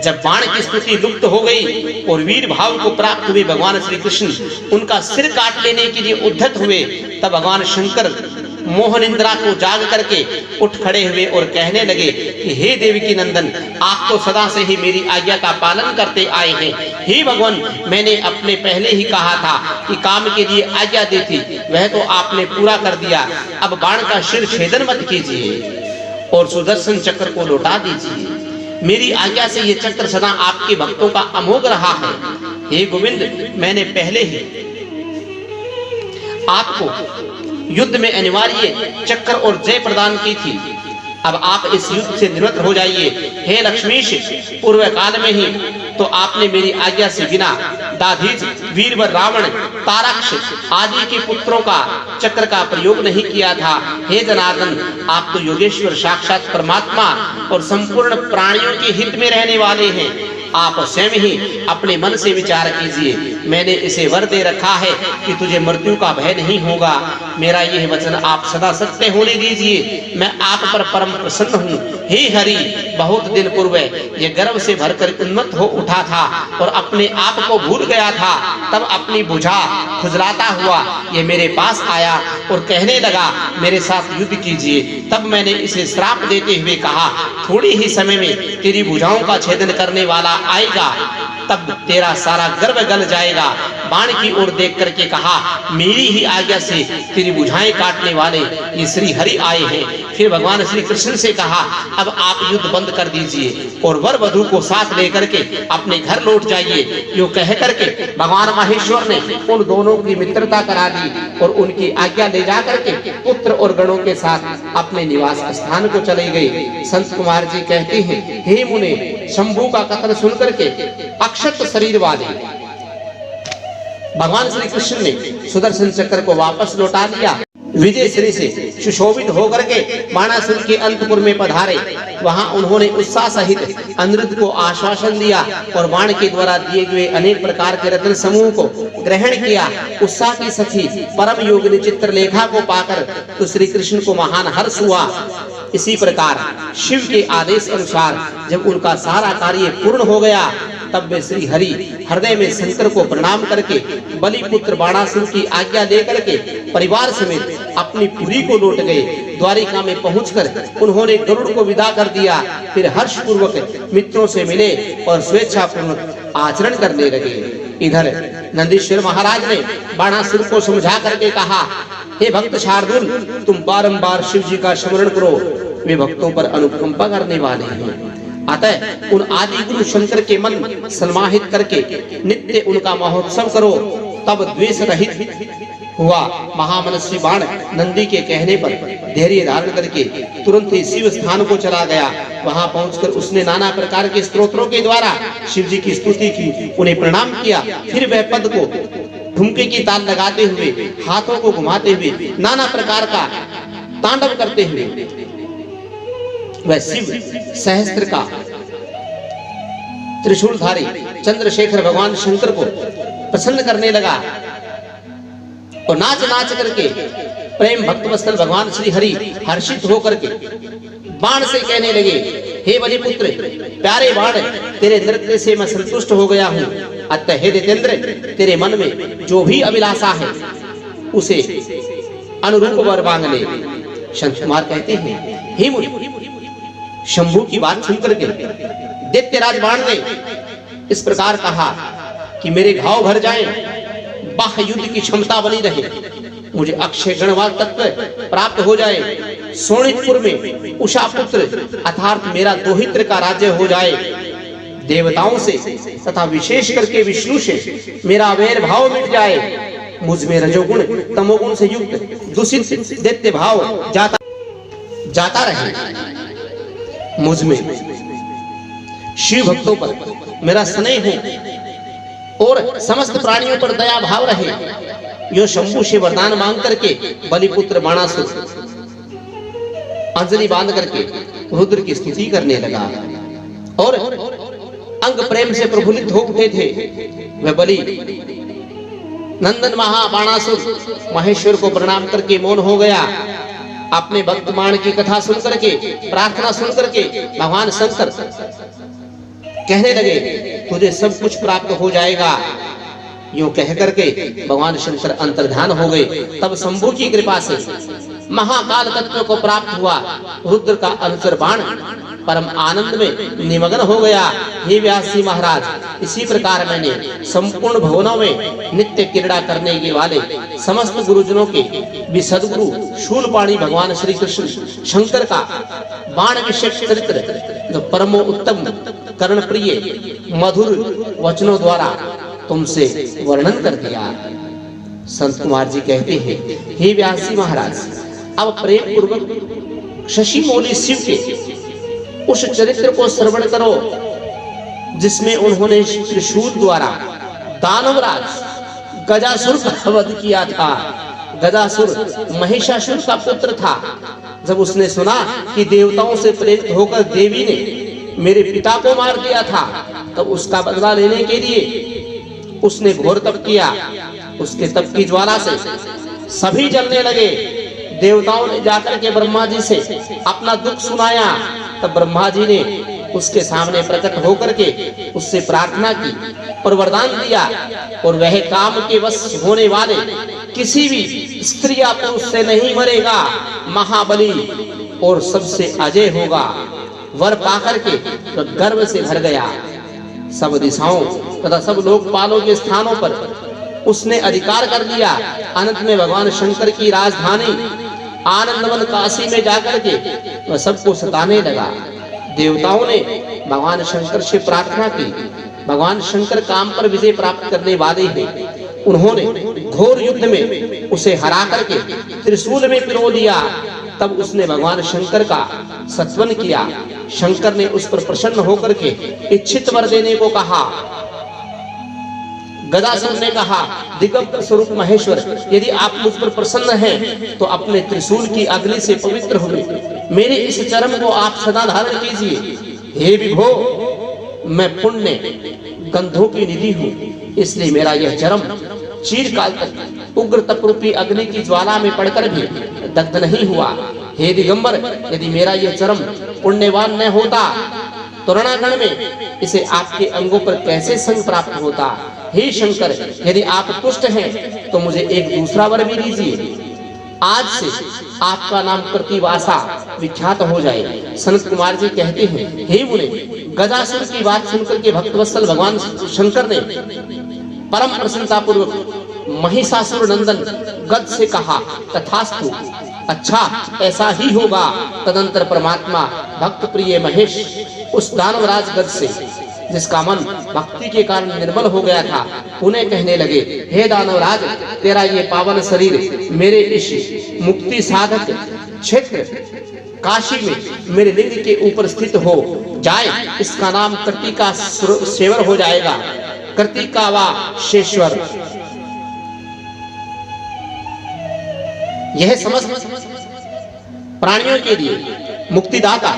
जब बाण की स्तुति लुप्त हो गई और वीर भाव को प्राप्त हुए भगवान श्री कृष्ण उनका सिर काट लेने के लिए उद्धत हुए, तब भगवान शंकर मोहनिंद्रा को जाग करके उठ खड़े हुए और कहने लगे कि हे देवकी नंदन, आप तो सदा से ही मेरी आज्ञा का पालन करते आए हैं। हे भगवान, मैंने अपने पहले ही कहा था कि काम के लिए आज्ञा दी थी, वह तो आपने पूरा कर दिया। अब बाण का शिर छेदन मत कीजिए और सुदर्शन चक्र को लौटा दीजिए। मेरी आज्ञा से ये चक्र सदा आपके भक्तों का अमोघ रहा है। हे गोविंद, मैंने पहले ही आपको युद्ध में अनिवार्य चक्र और जय प्रदान की थी। अब आप इस युद्ध से निवृत्त हो जाइए। हे लक्ष्मीश, पूर्व काल में ही तो आपने मेरी आज्ञा से बिना दाधीज वीरवर रावण तारक्ष आदि के पुत्रों का चक्र का प्रयोग नहीं किया था। हे जनार्दन, आप तो योगेश्वर साक्षात परमात्मा और संपूर्ण प्राणियों के हित में रहने वाले हैं। आप स्वयं ही अपने मन से विचार कीजिए। मैंने इसे वर दे रखा है कि तुझे मृत्यु का भय नहीं होगा। मेरा यह वचन आप सदा सत्य होने दीजिए। मैं आप पर परम प्रसन्न हूँ। हे हरि, बहुत दिन पूर्व ये गर्व से भरकर उन्मत्त हो उठा था और अपने आप को भूल गया था। तब अपनी भुजा खुजलाता हुआ ये मेरे पास आया और कहने लगा, मेरे साथ युद्ध कीजिए। तब मैंने इसे श्राप देते हुए कहा, थोड़ी ही समय में तेरी भुजाओं का छेदन करने वाला आएगा, तब तेरा सारा गर्व गल जाएगा। बाण की ओर देख करके कहा, मेरी ही आज्ञा से तेरी भुजाएं काटने वाले ये श्री हरि आए हैं। फिर भगवान श्री कृष्ण से कहा, अब आप युद्ध बंद कर दीजिए और वर वधु को साथ लेकर के अपने घर लौट जाइए। यो कह करके भगवान महेश्वर ने उन दोनों की मित्रता करा दी और उनकी आज्ञा ले जा करके पुत्र और गणों के साथ अपने निवास स्थान को चले गए। संत कुमार जी कहते हैं, हे मुने, शंभू का कथन सुनकर के अक्षत शरीर वाले भगवान श्री कृष्ण ने सुदर्शन चक्र को वापस लौटा लिया। विजय श्री से सुशोभित होकर के बाणासुर के अंतपुर में पधारे। वहां उन्होंने उत्साह सहित अनिरुद्ध को आश्वासन दिया और बाण के द्वारा दिए हुए अनेक प्रकार के रत्न समूह को ग्रहण किया। उत्साह की सखी परम योगिनी चित्रलेखा को पाकर तो श्री कृष्ण को महान हर्ष हुआ। इसी प्रकार शिव के आदेश अनुसार जब उनका सारा कार्य पूर्ण हो गया, तब वे श्री हरि हृदय में शंकर को प्रणाम करके बलि पुत्र बाणासुर की आज्ञा लेकर के परिवार समेत अपनी पुरी को लौट गए। द्वारिका में पहुंचकर उन्होंने गरुड़ को विदा कर दिया। फिर हर्ष पूर्वक मित्रों से मिले और स्वेच्छापूर्वक आचरण करने लगे। इधर नंदीश्वर महाराज ने बाणासुर को समझा करके कहा, हे भक्त शार्दुल, तुम बारंबार शिव जी का स्मरण करो, वे भक्तों पर अनुकंपा करने वाले हैं। अतः उन आदि गुरु शंकर के मन सम्माहित करके नित्य उनका महोत्सव करो। तब द्वेष रहित हुआ महामनस्वी बाण नंदी के कहने पर धैर्य धारण करके तुरंत ही शिव स्थान को चला गया। वहां पहुंचकर उसने नाना प्रकार के स्तोत्रों के द्वारा शिव जी की स्तुति की, उन्हें प्रणाम किया। फिर वह पद को ठुमके की ताल लगाते हुए, हाथों को घुमाते हुए, नाना प्रकार का तांडव करते हुए वह शिव सहस्त्र का त्रिशूलधारी चंद्रशेखर भगवान शंकर को प्रसन्न करने लगा और नाच नाच करके प्रेम भक्तवत्सल भगवान श्री हरि हर्षित होकर के बाण से कहने लगे, हे बलिपुत्र, प्यारे बाण, तेरे नृत्य से मैं संतुष्ट हो गया हूँ। अतः हे दैत्येंद्र, तेरे मन में जो भी अभिलाषा है उसे अनुरूप वर मांग ले। संत कुमार कहते हैं, हे मुनि, शंभू की बात सुनकर के दैत्यराज बाण ने इस प्रकार कहा कि मेरे घाव भर जाएं, बाह्य युद्ध की क्षमता बनी रहे, मुझे अक्षय गणवाल तत्व प्राप्त हो जाए, सोनितपुर में उषा पुत्र अर्थात मेरा दोहित्र का राज्य हो जाए, देवताओं से तथा विशेष करके विष्णु से मेरा वैर भाव मिट जाए, मुझ में रजोगुण तमोगुण से युक्त दूषित दैत्य भाव जाता रहे, मुझ में शिव भक्तों पर मेरा स्नेह हो और समस्त प्राणियों पर दया भाव रहे। यो शंभू से वरदान मांग करके बलिपुत्र बाणासुर अंजलि बांध करके रुद्र की स्तुति करने लगा और अंग प्रेम से प्रफुल्लित हो उठे थे। वह बलि नंदन महाबाणासुर महेश्वर को प्रणाम करके मौन हो गया। अपने भक्त बाण की कथा सुन करके, प्रार्थना सुन करके भगवान शंकर कहने लगे, तुझे सब कुछ प्राप्त हो जाएगा। यूं कह करके भगवान शंकर अंतर्धान हो गए। तब शंभू की कृपा से महाकाल तत्व को प्राप्त हुआ। रुद्र का अनुचर बाण परम आनंद में निमग्न हो गया। हे व्यास जी महाराज, इसी प्रकार मैंने संपूर्ण भवनों में नित्य क्रीड़ा करने के वाले समस्त गुरुजनों के भी सदगुरु शूलपाणी भगवान श्री कृष्ण शंकर का बाण विशेष चरित्र जो परम उत्तम कर्ण प्रिय मधुर वचनों द्वारा तुमसे वर्णन कर दिया। संत कुमार जी कहते हैं, हे व्यास जी महाराज, अब प्रेम पूर्वक शशि मौली शिव के उस चरित्र को श्रवण करो जिसमें उन्होंने त्रिशूल द्वारा दानवराज गजासुर का वध किया था। गजासुर महिषासुर का पुत्र था। जब उसने सुना कि देवताओं से प्रेरित होकर देवी ने मेरे पिता को मार दिया था, तब उसका बदला लेने के लिए उसने घोर तप किया। उसके तप की ज्वाला से सभी जलने लगे। देवताओं ने जाकर के ब्रह्मा जी से अपना दुख सुनाया। तब ब्रह्मा जी ने उसके सामने प्रकट होकर के उससे प्रार्थना की और वरदान दिया, और वह काम के वश होने वाले किसी भी स्त्री या पुरुष से नहीं मरेगा, महाबली और सबसे अजय होगा। वर पाकर के तो गर्व से भर गया। सब दिशाओं तथा सब लोकपालों के स्थानों पर उसने अधिकार कर लिया। अंत में भगवान शंकर की राजधानी आनंदवन काशी में जाकर के वह सबको सताने लगा। देवताओं ने भगवान शंकर से प्रार्थना की। भगवान शंकर काम पर विजय प्राप्त करने वाले हैं। उन्होंने घोर युद्ध में उसे हरा करके त्रिशूल में पिरो दिया। तब उसने भगवान शंकर का सत्वन किया। शंकर ने उस पर प्रसन्न होकर के इच्छित वर देने को कहा। गदासुर ने कहा, दिगंबर स्वरूप महेश्वर, यदि आप मुझ पर प्रसन्न हैं तो अपने त्रिशूल की अग्नि से पवित्र हुए मेरे इस चरम को आप सदा धारण कीजिए। हे विभो, मैं पुण्य गंधों की निधि हूँ, इसलिए मेरा यह चरम चिरकाल तक उग्र तपरूपी अग्नि की ज्वाला में पड़कर भी दग्ध नहीं हुआ। हे दिगंबर, यदि मेरा यह चरम पुण्यवान न होता तो रणांगण में इसे आपके अंगों पर कैसे संग प्राप्त होता। हे शंकर, यदि आप तुष्ट हैं तो मुझे एक दूसरा वर भी दीजिए। आज से आपका नाम प्रतिवासा विख्यात हो जाए। सनत कुमार जी कहते हैं, हे मुने, गजासुर की बात सुनकर के भक्तवत्सल भगवान शंकर ने परम प्रसन्नता पूर्वक महिषासुर नंदन गज से कहा, तथास्तु, अच्छा ऐसा ही होगा। तदंतर परमात्मा भक्त प्रिय महेश उस दानवराज गज से, जिसका मन भक्ति के कारण निर्मल हो गया था, पुनः कहने लगे, हे दानवराज, तेरा ये पावन शरीर मेरे इस मुक्ति साधक क्षेत्र काशी में मेरे लिंग के ऊपर स्थित हो जाए। इसका नाम कर्तिका सेवर हो जाएगा, कर्तिका वा शेश्वर। यह समस्त प्राणियों के लिए मुक्तिदाता,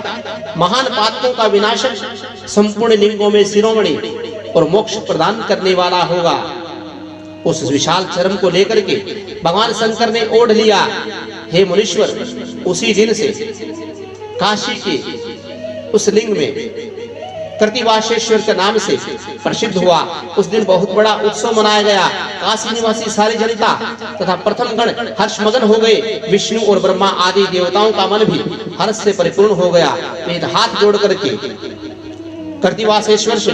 महान पातकों का विनाशक, संपूर्ण लिंगों में शिरोमणि और मोक्ष प्रदान करने वाला होगा। उस विशाल चरम को लेकर के भगवान शंकर ने ओढ़ लिया। हे मुनीश्वर, उसी दिन से काशी के उस लिंग में कर्तिवासेश्वर के नाम से प्रसिद्ध हुआ। उस दिन बहुत बड़ा उत्सव मनाया गया। काशी निवासी सारी जनता तथा प्रथम गण हर्षमगन हो गए। विष्णु और ब्रह्मा आदि देवताओं का मन भी हर्ष से परिपूर्ण हो गया। वे हाथ जोड़ करके कर्तिवासेश्वर से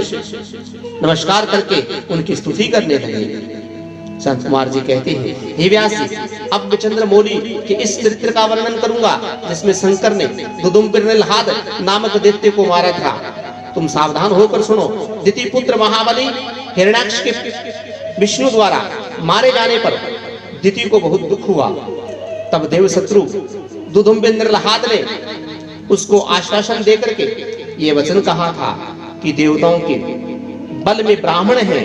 नमस्कार करके उनकी स्तुति करने लगे। संत कुमार जी कहते हैं, हे व्यास जी, अब मैं चंद्रमौली के इस चरित्र का वर्णन करूंगा जिसमें शंकर ने दुदुम्बिर्निलहाद नामक दैत्य को मारा था। तुम सावधान होकर सुनो। दिति पुत्र महाबली हिरण्याक्ष के विष्णु द्वारा मारे जाने पर दिति को बहुत दुख हुआ। तब देवशत्रु दुदुम्बिर्निलहाद ने उसको आश्वासन देकर के ये वचन कहा था कि देवताओं के बल में ब्राह्मण हैं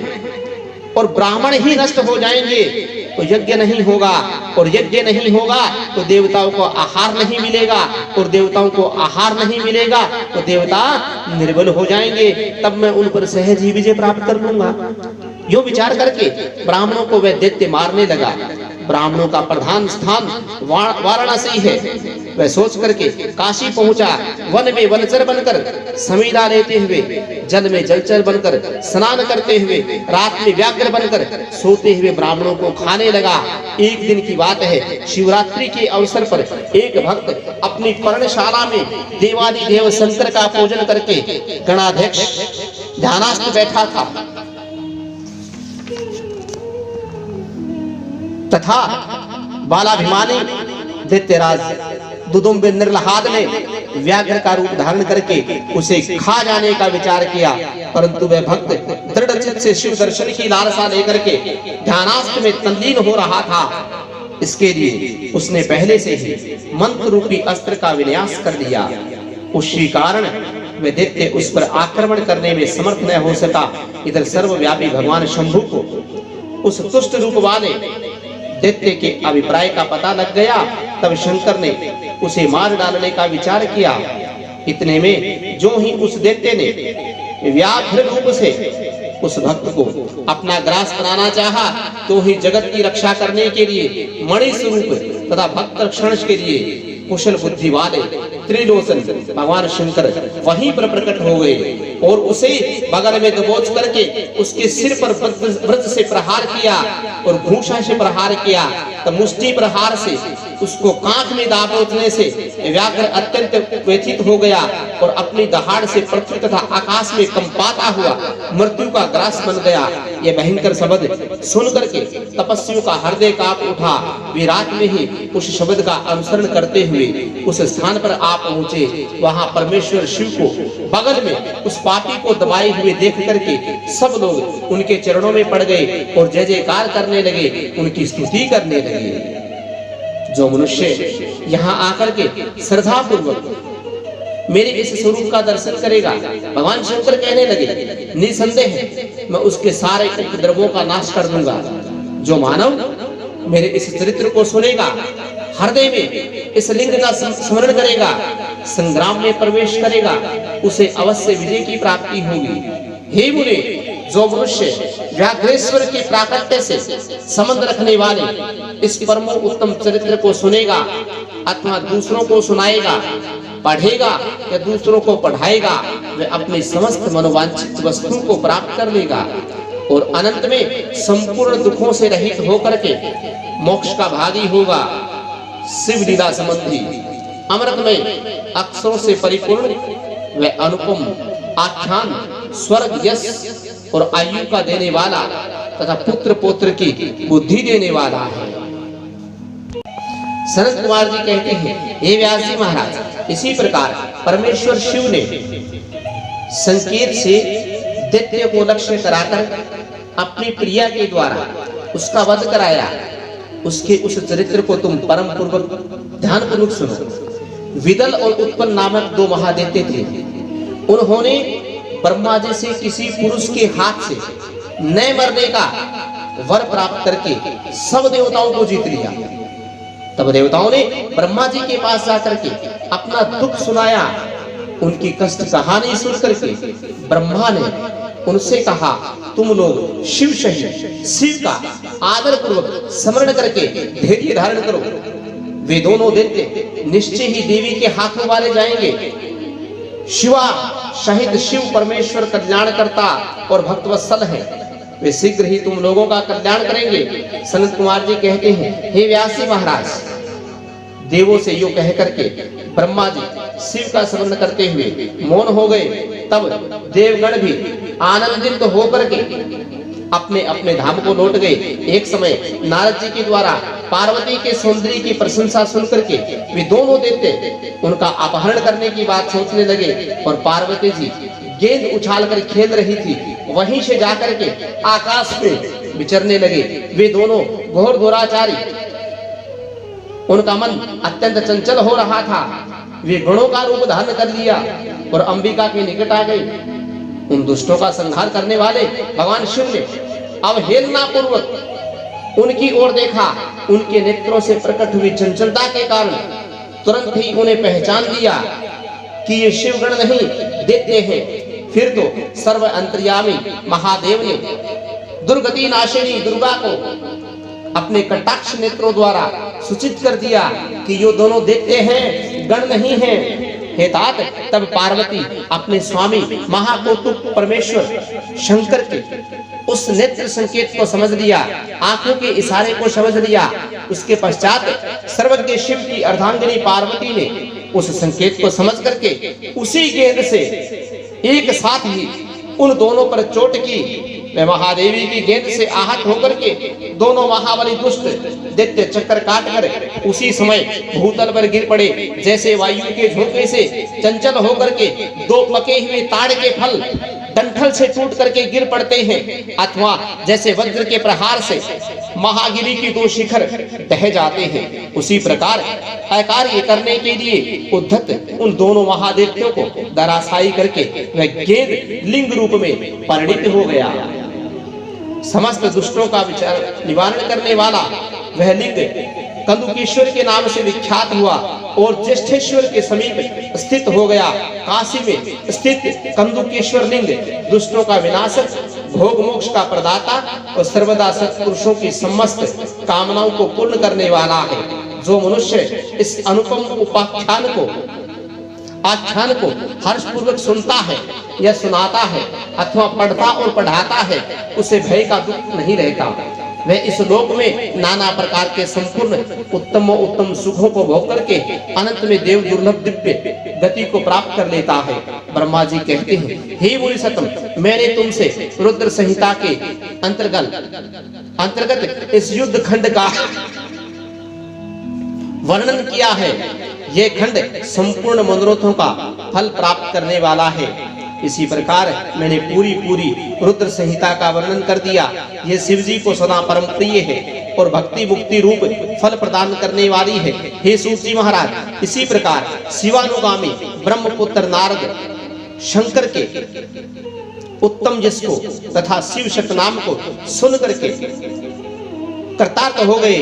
और ब्राह्मण ही नष्ट हो जाएंगे तो यज्ञ नहीं होगा, और यज्ञ नहीं होगा तो देवताओं को आहार नहीं मिलेगा, और देवताओं को आहार नहीं मिलेगा तो देवता निर्बल हो जाएंगे। तब मैं उन पर सहज ही विजय प्राप्त कर लूंगा। यो विचार करके ब्राह्मणों को वह दैत्य मारने लगा। ब्राह्मणों का प्रधान स्थान वाराणसी है। वह सोच करके काशी पहुंचा। वन में वनचर बनकर समीरा लेते हुए, जल में जलचर बनकर स्नान करते हुए, रात में व्याघ्र बनकर सोते हुए ब्राह्मणों को खाने लगा। एक दिन की बात है, शिवरात्रि के अवसर पर एक भक्त अपनी पर्णशाला में देवादिदेव शंकर का पूजन करके गणाध्यक्ष ध्यानास्थ बैठा था। तथा बालाभिमानी दैत्यराज दुदुम्बिर्निलहाद ने व्याघ्र का रूप धारण करके उसे खा जाने का विचार किया, परंतु वह भक्त दृढ़ चित्त से शिव दर्शन की लालसा लेकर के ध्यानास्थ में तल्लीन हो रहा था। इसके लिए उसने पहले से ही मंत्र रूपी अस्त्र का विन्यास कर लिया। उसी कारण वह दैत्य उस पर आक्रमण करने में समर्थ न हो सका। इधर सर्वव्यापी भगवान शंभु को उस दुष्ट रूप वाले दैत्य के अभिप्राय का पता लग गया। तब शंकर ने उसे मार डालने का विचार किया। इतने में जो ही उस दैत्य ने व्याघ्र रूप से उस भक्त को अपना ग्रास बनाना चाहा, तो ही जगत की रक्षा करने के लिए मणि स्वरूप तथा भक्त रक्षण के लिए कुशल बुद्धि वाले त्रिलोचन भगवान शंकर वहीं पर प्रकट हो गए और उसे बगल में दबोच करके उसके सिर पर वज्र से प्रहार किया और घूंसा से प्रहार किया। तब मुष्टि प्रहार से उसको कांख में दाबोचने से व्याघ्र अत्यंत व्यथित हो गया और अपनी दहाड़ से पृथ्वी तथा आकाश में कंपाता हुआ मृत्यु का ग्रास बन गया। यह भयंकर शब्द सुन करके तपस्वियों का हृदय कांप उठा। वे रात में ही उस शब्द का अनुसरण करते हुए उस स्थान पर आ पहुंचे। वहां परमेश्वर शिव को बगल में उस पापी को दबाए हुए देख करके सब लोग उनके चरणों में पड़ गए और जय जयकार करने लगे, उनकी स्तुति करने लगे। जो मनुष्य यहाँ आकर के श्रद्धा पूर्वक मेरे इस स्वरूप का दर्शन करेगा, भगवान शंकर कहने लगे, निसंदेह मैं उसके सारे उपद्रवों का नाश कर दूंगा। जो मानव मेरे इस चरित्र को सुनेगा, हृदय में इस लिंग का स्मरण करेगा, संग्राम में प्रवेश करेगा, उसे अवश्य विजय की प्राप्ति होगी। हे मुने, जो मनुष्य व्याघ्रेश्वर के प्राकट्य से संबंध रखने वाले इस परम उत्तम चरित्र को सुनेगा अथवा दूसरों को सुनाएगा, पढ़ेगा या दूसरों को पढ़ाएगा वह अपनी समस्त मनोवांछित वस्तुओं को प्राप्त कर लेगा और अनंत में संपूर्ण दुखों से रहित होकर के मोक्ष का भागी होगा। शिव लीला संबंधी अमृत में अक्षरों से परिपूर्ण वह अनुपम आख्यान स्वर्ग यश और आयु का देने वाला तथा पुत्र पौत्र की बुद्धि देने वाला है। सनत कुमार जी कहते हैं, हे व्यास जी महाराज, इसी प्रकार परमेश्वर शिव ने संकेत से दैत्य को लक्ष्य कराकर अपनी प्रिया के द्वारा उसका वध कराया। उसके उस चरित्र को तुम परम पूर्वक ध्यान पूर्वक सुनो। विदल और उत्पल नामक दो महादैत्य थे। उन्होंने ब्रह्मा जी से किसी पुरुष के हाथ से न मरने का वर प्राप्त करके सब देवताओं को जीत लिया। तब देवताओं ने ब्रह्मा जी के पास जाकर के अपना दुख सुनाया। उनकी कष्ट कहानी सुन करके ब्रह्मा ने उनसे कहा, तुम लोग शिव सहित शिव का आदर पूर्वक स्मरण करके धैर्य धारण करो। वे दोनों दैत्य निश्चय ही देवी के हाथों वाले जाएंगे। शिवा शहीद शिव परमेश्वर कल्याण करता और भक्तवत्सल है, वे शीघ्र ही तुम लोगों का कल्याण करेंगे। सनत कुमार जी कहते हैं, हे व्यास जी महाराज, देवों से यूं कह करके ब्रह्मा जी शिव का स्मरण करते हुए मौन हो गए। तब देवगण भी आनंदित होकर के अपने अपने धाम को लौट गए। एक समय नारद जी के द्वारा पार्वती के सौंदर्य की प्रशंसा सुनकर के वे दोनों दैत्य उनका अपहरण करने की बात सोचने लगे और पार्वती जी गेंद उछाल कर खेल रही थी, वहीं से जाकर के आकाश में विचरने लगे। वे दोनों घोर दुराचारी, उनका मन अत्यंत चंचल हो रहा था। वे गणों का रूप धारण कर लिया और अंबिका के निकट आ गए। उन दुष्टों का संहार करने वाले भगवान शिव ने अवहेलना पूर्वक उनकी ओर देखा। उनके नेत्रों से प्रकट हुई चंचलता के कारण तुरंत ही उन्हें पहचान लिया कि ये शिवगण नहीं दैत्य हैं। फिर तो सर्व अंतर्यामी महादेव ने दुर्गति नाशिनी दुर्गा को अपने कटाक्ष नेत्रों द्वारा सूचित कर दिया कि ये दोनों दैत्य हैं, गण नहीं हैं। हे तात, तब पार्वती अपने स्वामी महाकौतुक परमेश्वर शंकर के उस नेत्र संकेत को समझ लिया, आंखों के इशारे को समझ लिया। उसके पश्चात सर्वज्ञ शिव की अर्धांगिनी पार्वती ने उस संकेत को समझ करके उसी गेंद से एक साथ ही उन दोनों पर चोट की। वे महादेवी की गेंद से आहत होकर के दोनों महाबली दुष्ट दैत्य चक्कर काट कर उसी समय भूतल पर गिर पड़े। जैसे वायु के झोंके से चंचल होकर के दो पके हुए ताड़ के फल डंठल से टूट करके गिर पड़ते हैं, अथवा जैसे वज्र के प्रहार से महागिरी की दो शिखर ढह जाते हैं, उसी प्रकार अकार्य करने के लिए उद्धत उन दोनों महादेवों को दराशायी करके वह गेंद लिंग रूप में परिणित हो गया। समस्त दुष्टों का विचार निवारण करने वाला वह लिंग कंदुकेश्वर के नाम से विख्यात हुआ और ज्येष्ठेश्वर के समीप स्थित हो गया। काशी में स्थित कंदुकेश्वर लिंग दुष्टों का विनाशक, भोग मोक्ष का प्रदाता और सर्वदा सत्पुरुषों की समस्त कामनाओं को पूर्ण करने वाला है। जो मनुष्य इस अनुपम आख्यान को हर्षपूर्वक सुनता है या सुनाता है अथवा पढ़ता और पढ़ाता है, उसे भय का दुख नहीं रहता। वह इस लोक में नाना प्रकार के संपूर्ण उत्तम सुखों को भोग करके अनंत में देव दुर्लभ दिव्य गति को प्राप्त कर लेता है। ब्रह्मा जी कहते हैं, हे मुनिसत्तम, मैंने तुमसे रुद्र संहिता के अंतर्गत इस युद्ध खंड का वर्णन किया है। यह खंड संपूर्ण मनोरथों का फल प्राप्त करने वाला है। इसी प्रकार मैंने पूरी रुद्र संहिता का वर्णन कर दिया। यह शिव जी को सदा परम प्रिय है और भक्ति मुक्ति रूप फल प्रदान करने वाली है। हे सूत जी महाराज, इसी प्रकार शिवानुगामी ब्रह्मपुत्र नारद शंकर के उत्तम यश को तथा शिव शक्त नाम को सुन करके कृतार्थ हो गए।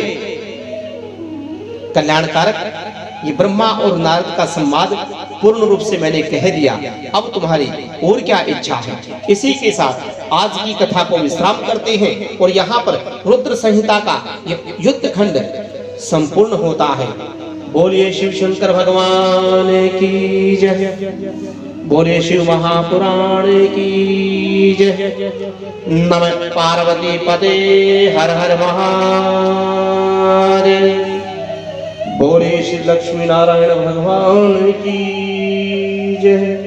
कल्याणकारक ये ब्रह्मा और नारद का संवाद पूर्ण रूप से मैंने कह दिया। अब तुम्हारी और क्या इच्छा है? इसी के साथ आज की कथा को विश्राम करते हैं और यहाँ पर रुद्र संहिता का युद्ध खंड संपूर्ण होता है। बोलिए शिव शंकर भगवान की जय, बोलिए शिव महापुराण की जय। नमः पार्वती पते हर हर महादेव। बोलिए श्री लक्ष्मी नारायण भगवान की जय।